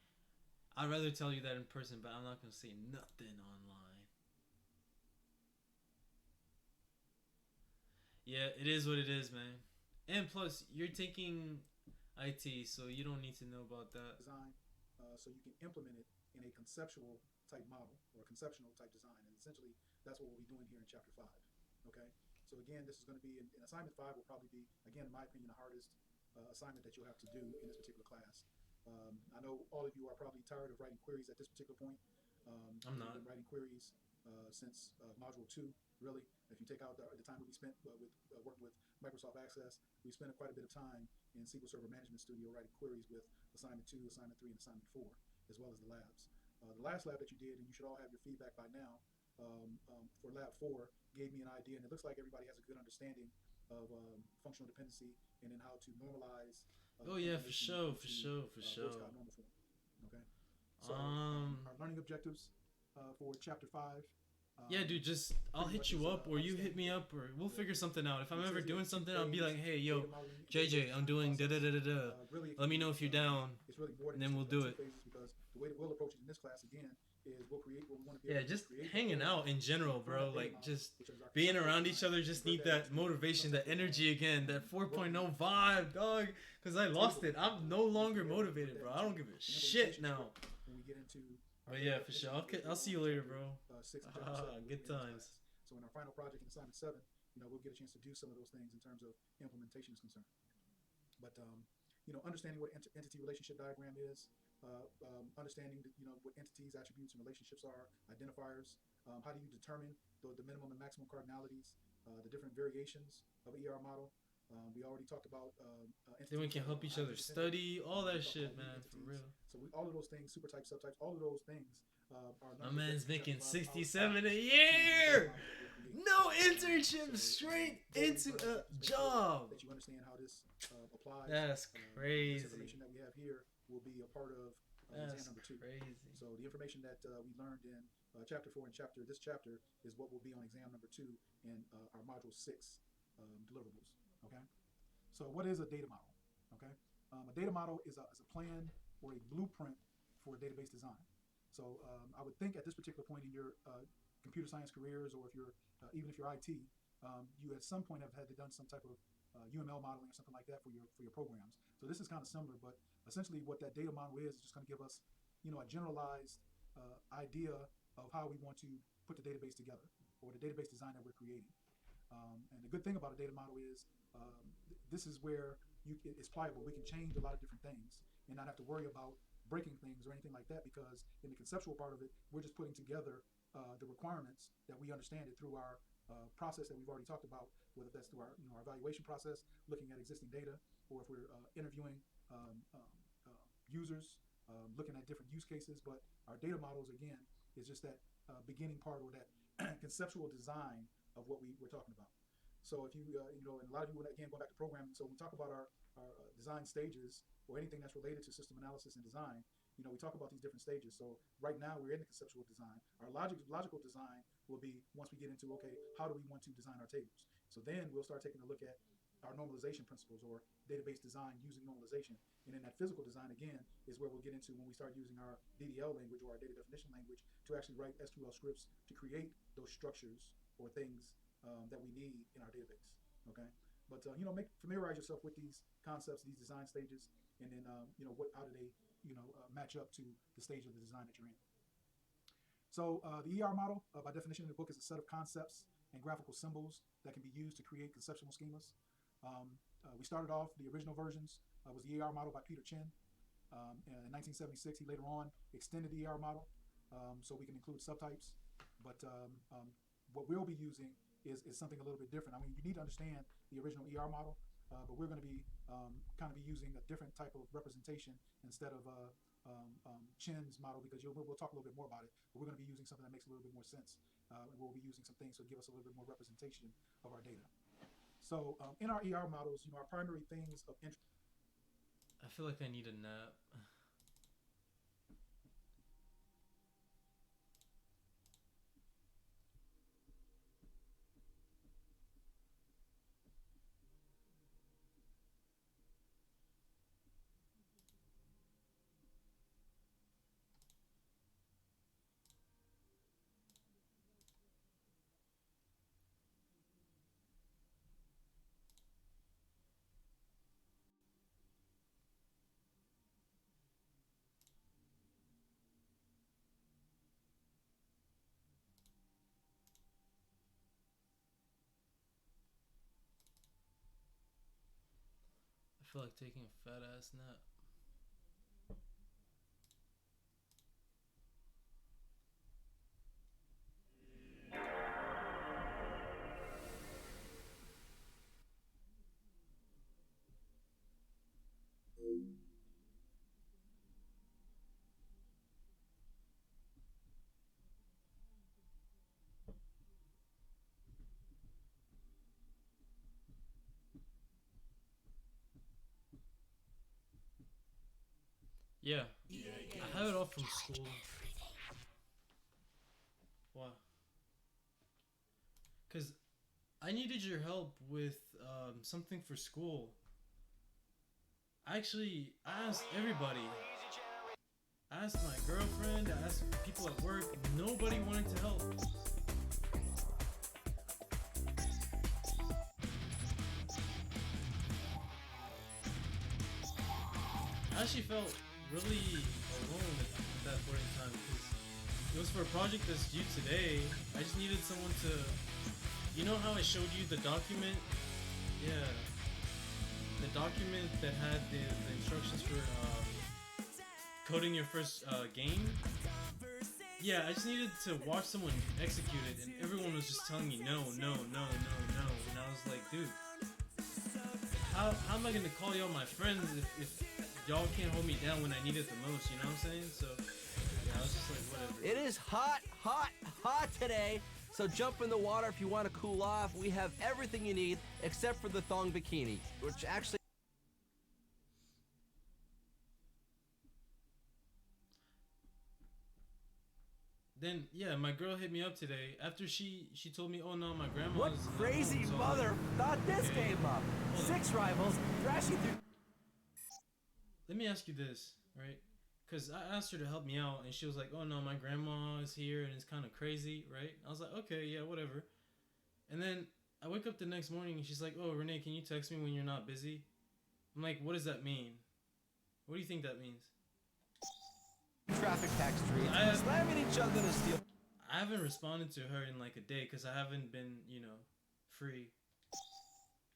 Speaker 1: I'd rather tell you that in person, but I'm not gonna say nothing online. Yeah, it is what it is, man. And plus, you're taking IT, so you don't need to know about that.
Speaker 3: Design, so you can implement it in a conceptual type model or a conceptual type design. And essentially, that's what we'll be doing here in chapter 5. Okay. So again, this is going to be in assignment 5 will probably be, again, in my opinion, the hardest assignment that you'll have to do in this particular class. I know all of you are probably tired of writing queries at this particular point.
Speaker 1: I'm not.
Speaker 3: Been writing queries since module 2, really. If you take out the time that we spent with working with Microsoft Access, we spent quite a bit of time in SQL Server Management Studio writing queries with assignment 2, assignment 3, and assignment 4, as well as the labs. The last lab that you did, and you should all have your feedback by now, for lab 4 gave me an idea, and it looks like everybody has a good understanding of functional dependency and then how to normalize.
Speaker 1: Oh yeah, for sure.
Speaker 3: Voice code normal form. Okay. So our learning objectives for chapter 5.
Speaker 1: Yeah, dude, just I'll hit you up, or you hit me up, or we'll figure something out. If I'm ever doing something, I'll be like, hey, yo, JJ, I'm doing da da da da da. Let me know if you're down, and then we'll do it.
Speaker 3: Because the way that we'll approach it in this class again is we'll create what we want to be.
Speaker 1: Yeah, just hanging out in general, bro. Like just being around each other. Just need that motivation, that energy again, that 4.0 vibe, dog. Cause I lost it. I'm no longer motivated, bro. I don't give a shit now.
Speaker 3: When we get into.
Speaker 1: But yeah, for sure. I'll see you later, bro.
Speaker 3: 6 and chapter 7,
Speaker 1: good times.
Speaker 3: So in our final project in assignment 7, we'll get a chance to do some of those things in terms of implementation is concerned. But understanding what entity relationship diagram is, understanding what entities, attributes, and relationships are, identifiers. How do you determine the minimum and maximum cardinalities, the different variations of an ER model. We already talked about
Speaker 1: then we can help each other study, all that shit, man, for real.
Speaker 3: So all of those things, super types, subtypes, all of those things are.
Speaker 1: My man's making 67 a year. No internship, straight into a job.
Speaker 3: That you understand how this applies.
Speaker 1: That's crazy.
Speaker 3: This information that we have here will be a part of exam number 2.
Speaker 1: Crazy.
Speaker 3: So the information that we learned in chapter 4 and this chapter is what will be on exam number 2 in our module 6 deliverables. Okay. So what is a data model? Okay. A data model is a plan or a blueprint for database design. So I would think at this particular point in your computer science careers, or if you're even if you're IT, you at some point have had to done some type of UML modeling or something like that for your programs. So this is kind of similar, but essentially what that data model is just going to give us, a generalized idea of how we want to put the database together, or the database design that we're creating. And the good thing about a data model is this is where it's pliable. We can change a lot of different things and not have to worry about breaking things or anything like that, because in the conceptual part of it, we're just putting together the requirements that we understand it through our process that we've already talked about, whether that's through our evaluation process, looking at existing data, or if we're interviewing users, looking at different use cases. But our data models, again, is just that beginning part, or that conceptual design of what we're talking about. So if you, and a lot of you, again, going back to programming, so when we talk about our design stages, or anything that's related to system analysis and design, we talk about these different stages. So right now we're in the conceptual design. Our logical design will be once we get into, okay, how do we want to design our tables? So then we'll start taking a look at our normalization principles, or database design using normalization. And then that physical design, again, is where we'll get into when we start using our DDL language, or our data definition language, to actually write SQL scripts to create those structures or things that we need in our database. Okay, but familiarize yourself with these concepts, these design stages, and then how do they match up to the stage of the design that you're in. So the ER model, by definition in the book, is a set of concepts and graphical symbols that can be used to create conceptual schemas. We started off, the original versions was the ER model by Peter Chin. In 1976, he later on extended the ER model so we can include subtypes. But what we'll be using is something a little bit different. I mean, you need to understand the original ER model, but we're going to be kind of be using a different type of representation instead of Chin's model, because we'll talk a little bit more about it, but we're going to be using something that makes a little bit more sense. And we'll be using some things to give us a little bit more representation of our data. So in our ER models, our primary things of interest.
Speaker 1: I feel like I need a nap. I feel like taking a fat ass nap. Yeah, I have it all from school. Why? Because I needed your help with something for school. I asked everybody. I asked my girlfriend, I asked people at work. Nobody wanted to help. I actually felt really alone at that point in time, because it was for a project that's due today. I just needed someone to, you know how I showed you the document? Yeah, the document that had the instructions for coding your first game. Yeah, I just needed to watch someone execute it, and everyone was just telling me no, no, no, no, no, and I was like, dude, how am I gonna call y'all my friends if y'all can't hold me down when I need it the most, you know what I'm saying? So, yeah, I was just like, whatever.
Speaker 4: It is hot, hot, hot today, so jump in the water if you want to cool off. We have everything you need except for the thong bikini, which actually...
Speaker 1: Then, yeah, my girl hit me up today after she told me, oh no, my grandma's...
Speaker 4: What crazy
Speaker 1: so
Speaker 4: mother thought this
Speaker 1: okay.
Speaker 4: came up?
Speaker 1: Hold
Speaker 4: 6 rivals, thrashing through...
Speaker 1: Let me ask you this, right? Because I asked her to help me out, and she was like, oh no, my grandma is here, and it's kind of crazy, right? I was like, okay, yeah, whatever. And then I wake up the next morning, and she's like, oh, Renee, can you text me when you're not busy? I'm like, what does that mean? What do you think that means?
Speaker 4: Traffic packed streets, slamming each other to steal...
Speaker 1: I haven't responded to her in like a day, because I haven't been, free.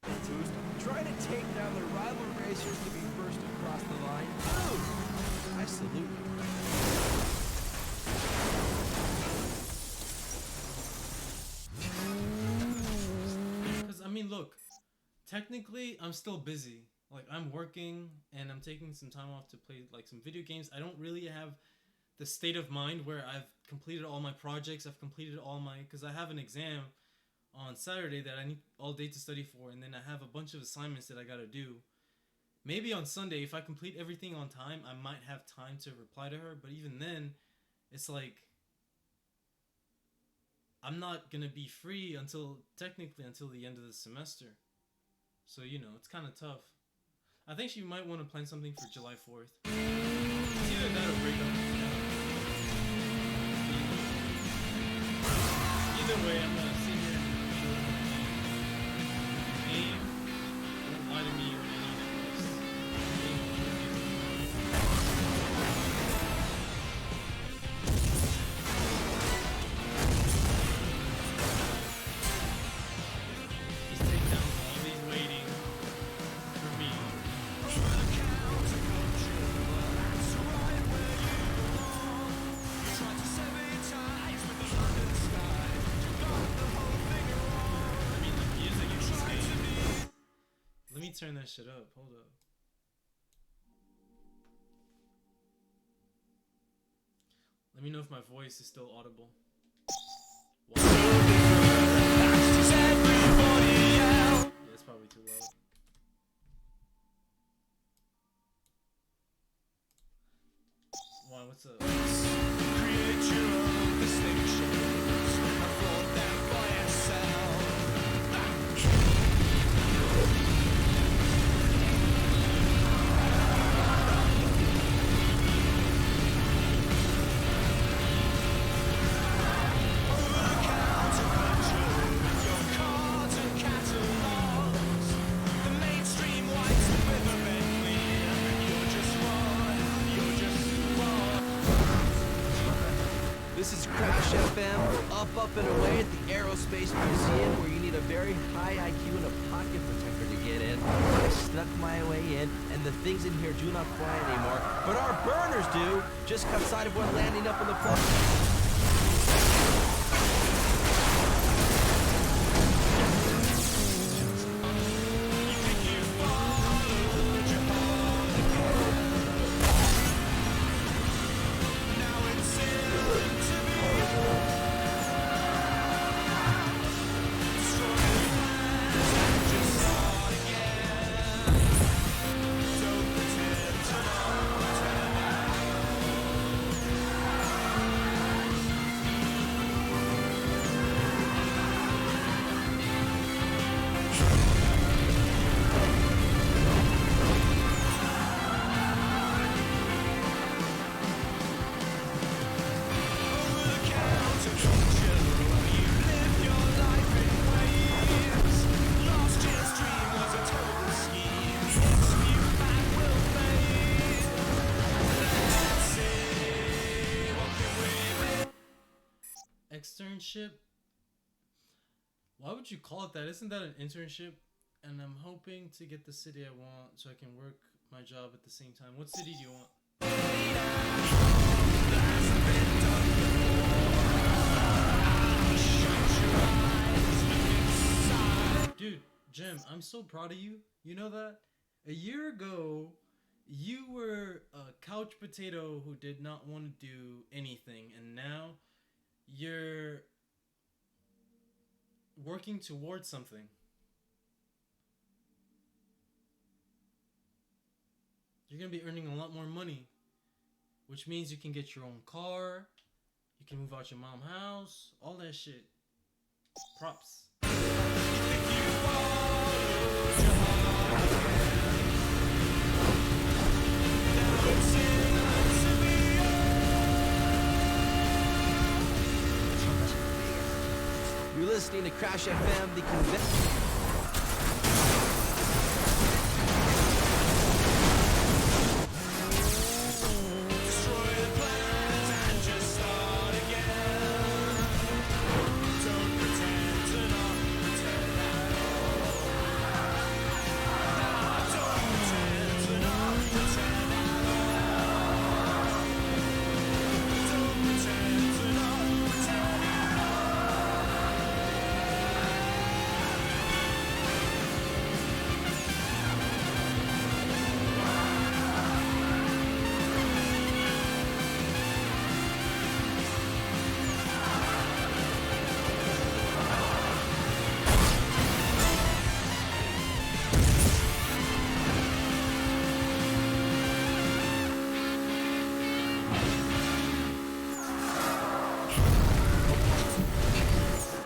Speaker 4: Boost, trying to take down the rival racers to be first across the line. Ooh, I salute
Speaker 1: you. Because, I mean, look, technically, I'm still busy. Like, I'm working, and I'm taking some time off to play, like, some video games. I don't really have the state of mind where I've completed all my projects. I've completed all my... Because I have an exam on Saturday that I need all day to study for, and then I have a bunch of assignments that I gotta do. Maybe on Sunday, if I complete everything on time, I might have time to reply to her, but even then, it's like, I'm not gonna be free technically until the end of the semester. So, it's kind of tough. I think she might want to plan something for July 4th. It's either that or break up. Either way, I'm gonna sit here and don't lie to me or any of this. These takedowns are always waiting for me.
Speaker 2: You tried to sever your ties with the London sky.
Speaker 1: turn that shit up. Hold up. Let me know if my voice is still audible. Yeah, it's probably too loud. Why, what's up?
Speaker 2: Create your own distinctions. Afford them by yourself. Over-the-counter culture, your cards and catalogs. The mainstream whites and riverbed queen. You're just one. You're just one.
Speaker 4: This is Crash FM, up and away at the Aerospace Museum, where you need a very high IQ and a pocket protector to get in. I snuck my way in, and the things in here do not fly anymore, but our burners do. Just cut side of one landing up in the plug.
Speaker 1: Externship? Why would you call it that? Isn't that an internship? And I'm hoping to get the city I want so I can work my job at the same time. What city do you want? Dude, Jim, I'm so proud of you. You know that? A year ago, you were a couch potato who did not want to do anything, and now you're working towards something. You're gonna be earning a lot more money, which means you can get your own car, you can move out your mom's house, all that shit. Props.
Speaker 4: You're listening to Crash FM, the convention.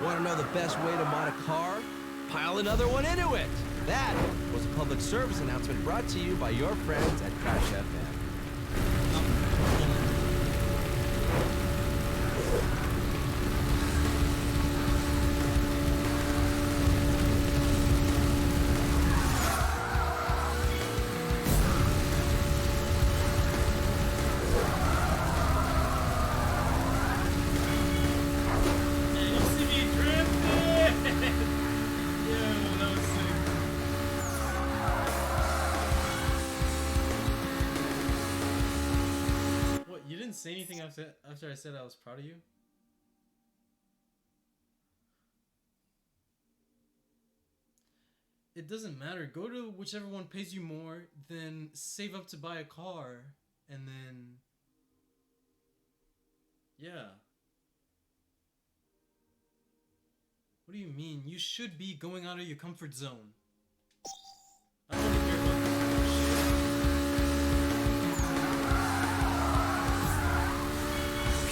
Speaker 4: Want to know the best way to mod a car? Pile another one into it! That was a public service announcement brought to you by your friends at Crash FM.
Speaker 1: Man, you see me drifting? Yo, that was sick. What, you didn't say anything after I said I was proud of you? it doesn't matter. Go to whichever one pays you more, then save up to buy a car, and then yeah. What do you mean? You should be going out of your comfort zone. I don't want to hear about this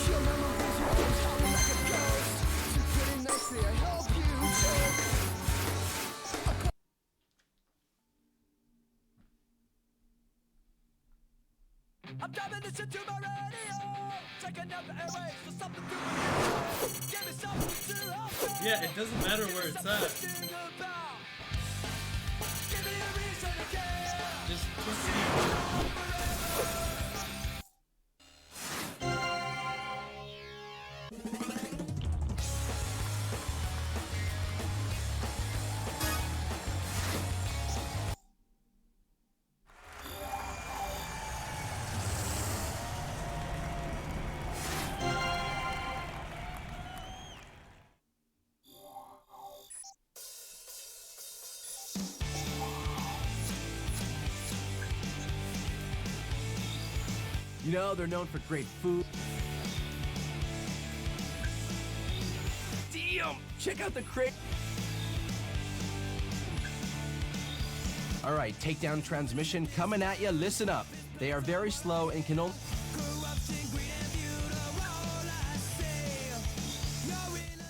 Speaker 2: Your memories will tell me like a ghost. You put it nicely, I help you choke. I'm driving this into my radio. Checking out the airwaves for something to believe. Give me something to hold on.
Speaker 1: Yeah, it doesn't matter where it's at.
Speaker 2: Give me a reason to care.
Speaker 1: Just proceed.
Speaker 4: You know, they're known for great food. Damn! Check out the crate. All right, takedown transmission coming at you. Listen up. They are very slow and can only.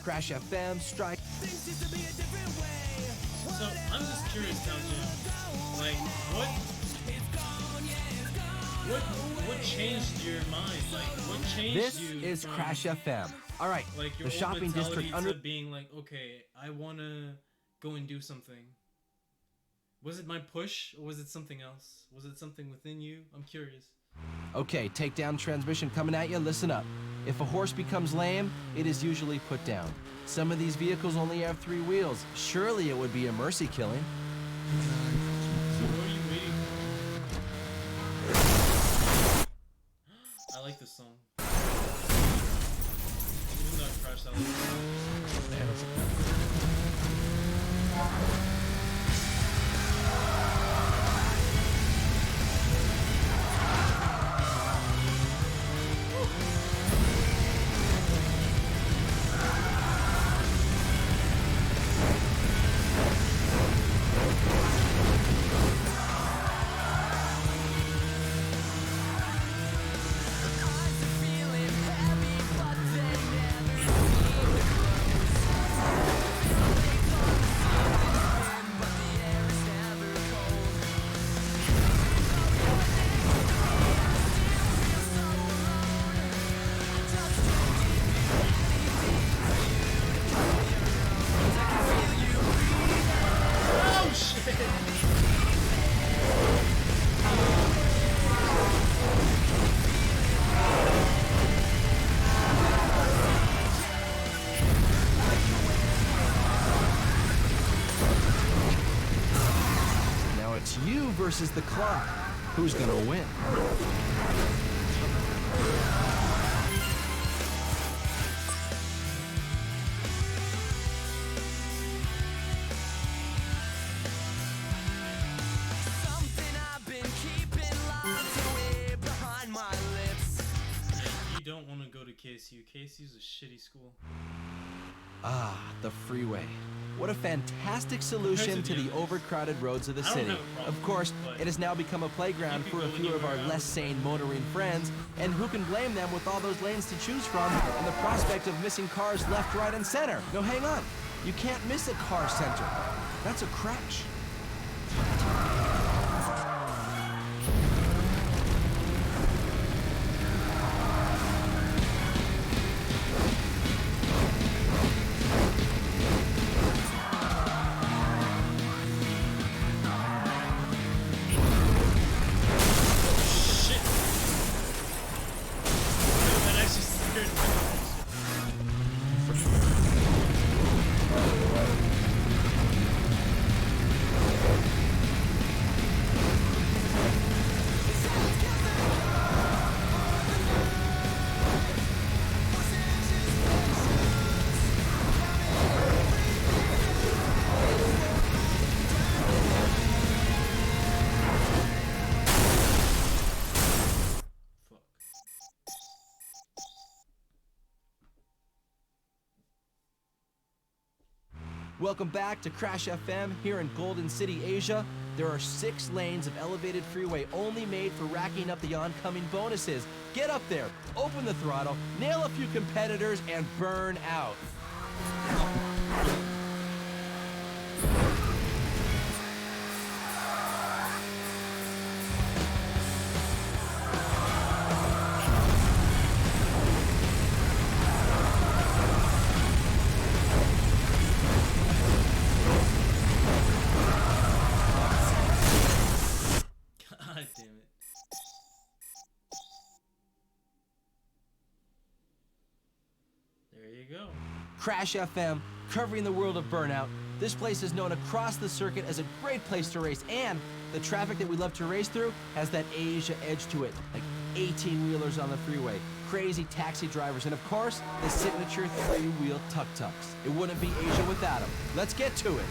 Speaker 4: Crash FM, Strike.
Speaker 1: So I'm just curious, Township. Like, what changed your mind? Like, what changed
Speaker 4: This
Speaker 1: you?
Speaker 4: is
Speaker 1: from,
Speaker 4: Crash FM. All right,
Speaker 1: Like your
Speaker 4: the
Speaker 1: old
Speaker 4: shopping
Speaker 1: mentality
Speaker 4: district under.
Speaker 1: to being like, okay, I wanna go and do something. Was it my push, or was it something else? Was it something within you? I'm curious.
Speaker 4: Okay, takedown transmission coming at you. Listen up. If a horse becomes lame, it is usually put down. Some of these vehicles only have 3 wheels. Surely it would be a mercy killing.
Speaker 1: So what are you waiting for? I like this song. Even though I crashed out. Oh shit!
Speaker 4: Now it's you versus the clock. Who's gonna win?
Speaker 2: Something I've been keeping locked away behind my lips.
Speaker 1: Yeah, you don't want to go to KSU. KSU's a shitty school.
Speaker 4: Ah, the freeway. What a fantastic solution to the overcrowded roads of the
Speaker 1: I don't
Speaker 4: city.
Speaker 1: have a problem
Speaker 4: Of course,
Speaker 1: with it, but
Speaker 4: it has now become a playground
Speaker 1: you
Speaker 4: for
Speaker 1: can
Speaker 4: a
Speaker 1: go
Speaker 4: few of our
Speaker 1: anywhere
Speaker 4: less
Speaker 1: else.
Speaker 4: sane motoring friends, and who can blame them with all those lanes to choose from and the prospect of missing cars left, right, and center? No, hang on. You can't miss a car center. That's a crash.
Speaker 1: Shit! That actually scared me.
Speaker 4: Welcome back to Crash FM here in Golden City, Asia. There are 6 lanes of elevated freeway only made for racking up the oncoming bonuses. Get up there, open the throttle, nail a few competitors, and burn out.
Speaker 1: God damn it. There you go.
Speaker 4: Crash FM, covering the world of Burnout. This place is known across the circuit as a great place to race, and the traffic that we love to race through has that Asia edge to it, like 18-wheelers on the freeway, crazy taxi drivers, and of course, the signature 3-wheel tuk-tuks. It wouldn't be Asia without them. Let's get to it.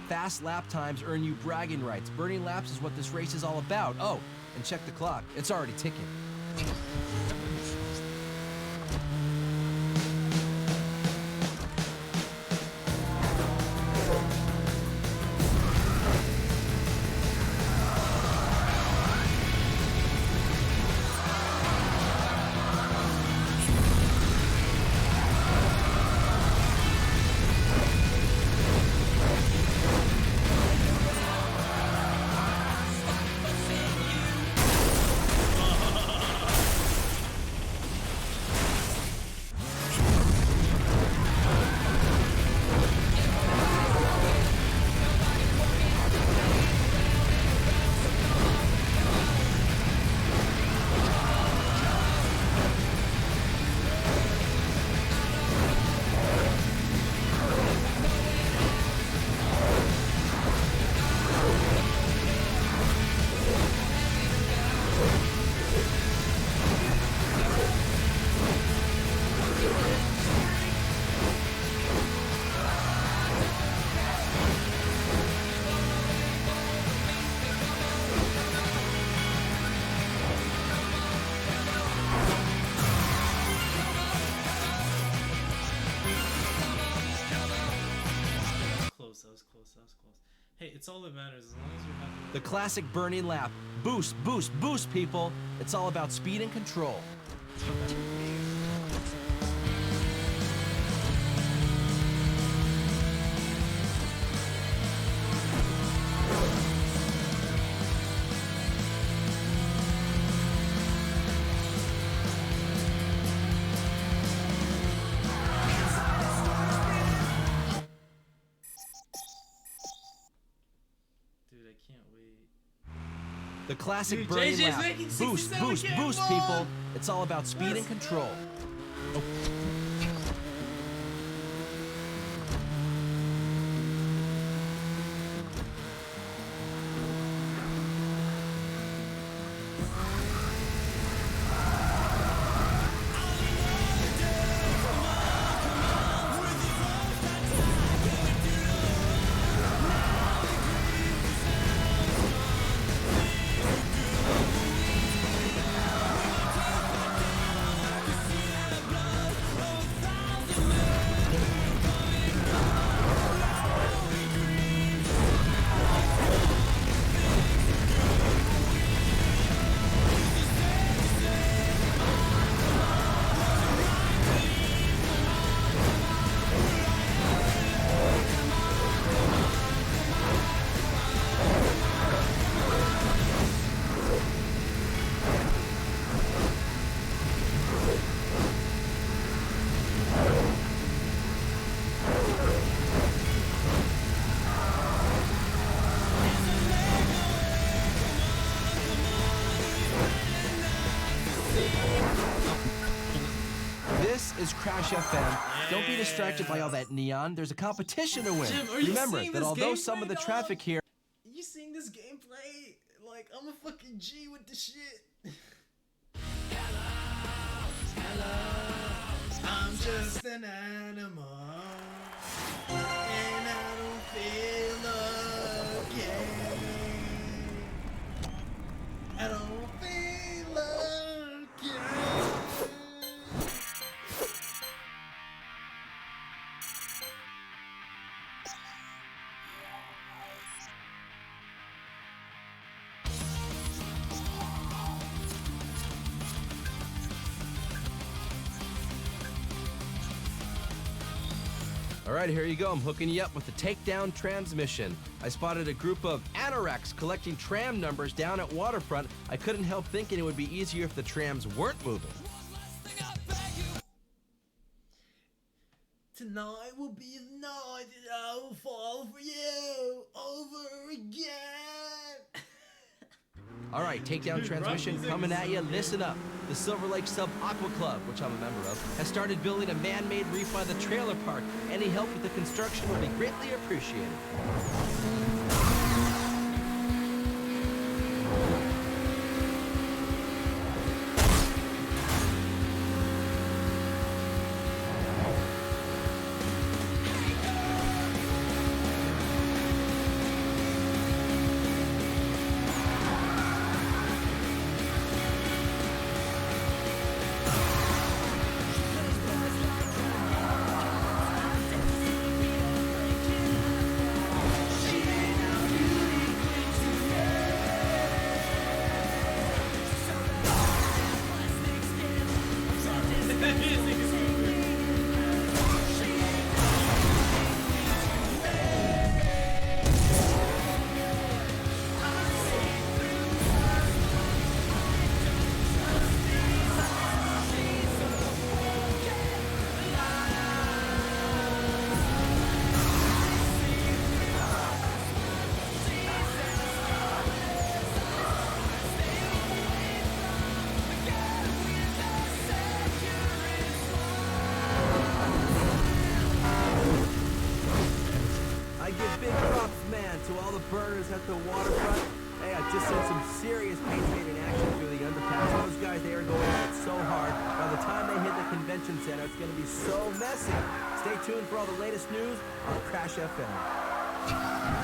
Speaker 4: Fast lap times earn you bragging rights. Burning laps is what this race is all about. Oh, and check the clock. It's already ticking.
Speaker 1: Hey, it's all that matters as long as you're having.
Speaker 4: The classic burning lap. Boost, boost, boost, people. It's all about speed and control.
Speaker 1: Dude, I can't wait.
Speaker 4: The classic
Speaker 1: Dude,
Speaker 4: burning
Speaker 1: JJ's
Speaker 4: lap.
Speaker 1: making
Speaker 4: Boost,
Speaker 1: 67
Speaker 4: boost,
Speaker 1: K
Speaker 4: boost,
Speaker 1: more.
Speaker 4: people. It's all about speed and
Speaker 1: Let's
Speaker 4: control. Oh. Crash FM. Don't be distracted by all that neon. There's a competition to win.
Speaker 1: Jim, are you
Speaker 4: Remember
Speaker 1: seeing
Speaker 4: that
Speaker 1: this
Speaker 4: although some
Speaker 1: gameplay,
Speaker 4: of the
Speaker 1: dog?
Speaker 4: traffic here
Speaker 1: You seeing this gameplay? Like, I'm a fucking G with the shit. Hello, I'm just an animal, and I don't feel okay. I don't feel okay.
Speaker 4: All right, here you go. I'm hooking you up with the takedown transmission. I spotted a group of anoraks collecting tram numbers down at Waterfront. I couldn't help thinking it would be easier if the trams weren't moving.
Speaker 1: Tonight will be the night that I will fall for you over again.
Speaker 4: All right, takedown
Speaker 1: Dude,
Speaker 4: transmission
Speaker 1: rock music
Speaker 4: coming
Speaker 1: is
Speaker 4: at
Speaker 1: so
Speaker 4: you.
Speaker 1: good.
Speaker 4: Listen up. The Silver Lake Sub Aqua Club, which I'm a member of, has started building a man-made reef by the trailer park. Any help with the construction will be greatly appreciated. I give big props, man, to all the burners at the Waterfront. Hey, I just seen some serious paint fading action through the underpass. Those guys, they are going at it so hard. By the time they hit the convention center, it's going to be so messy. Stay tuned for all the latest news on Crash FM.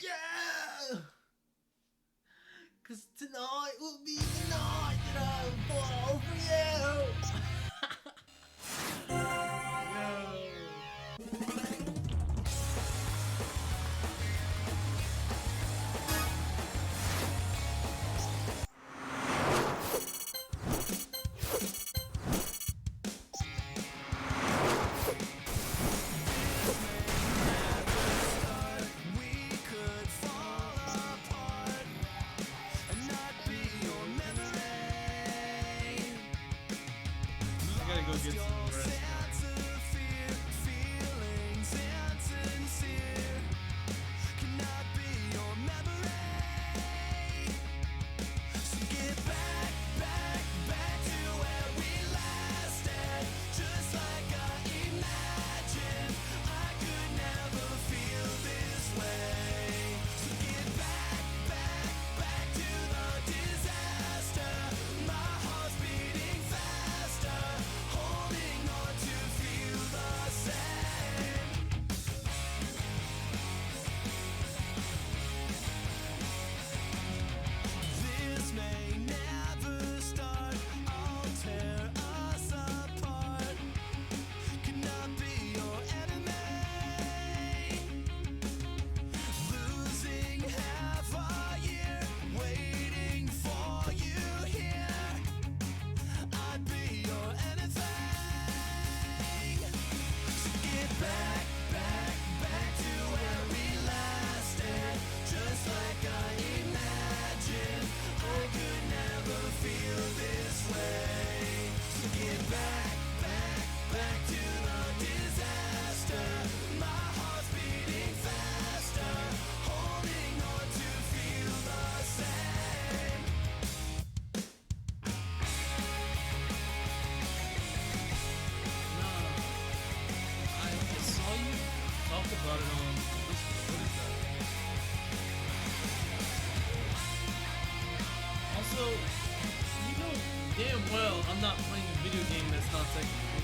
Speaker 1: Yeah! Cause tonight will be the night that I will fall for you!
Speaker 2: We could fall apart and not be your memory.
Speaker 1: I gotta go get some rest.
Speaker 2: Sense of fear, feelings insincere cannot be your memory.
Speaker 1: context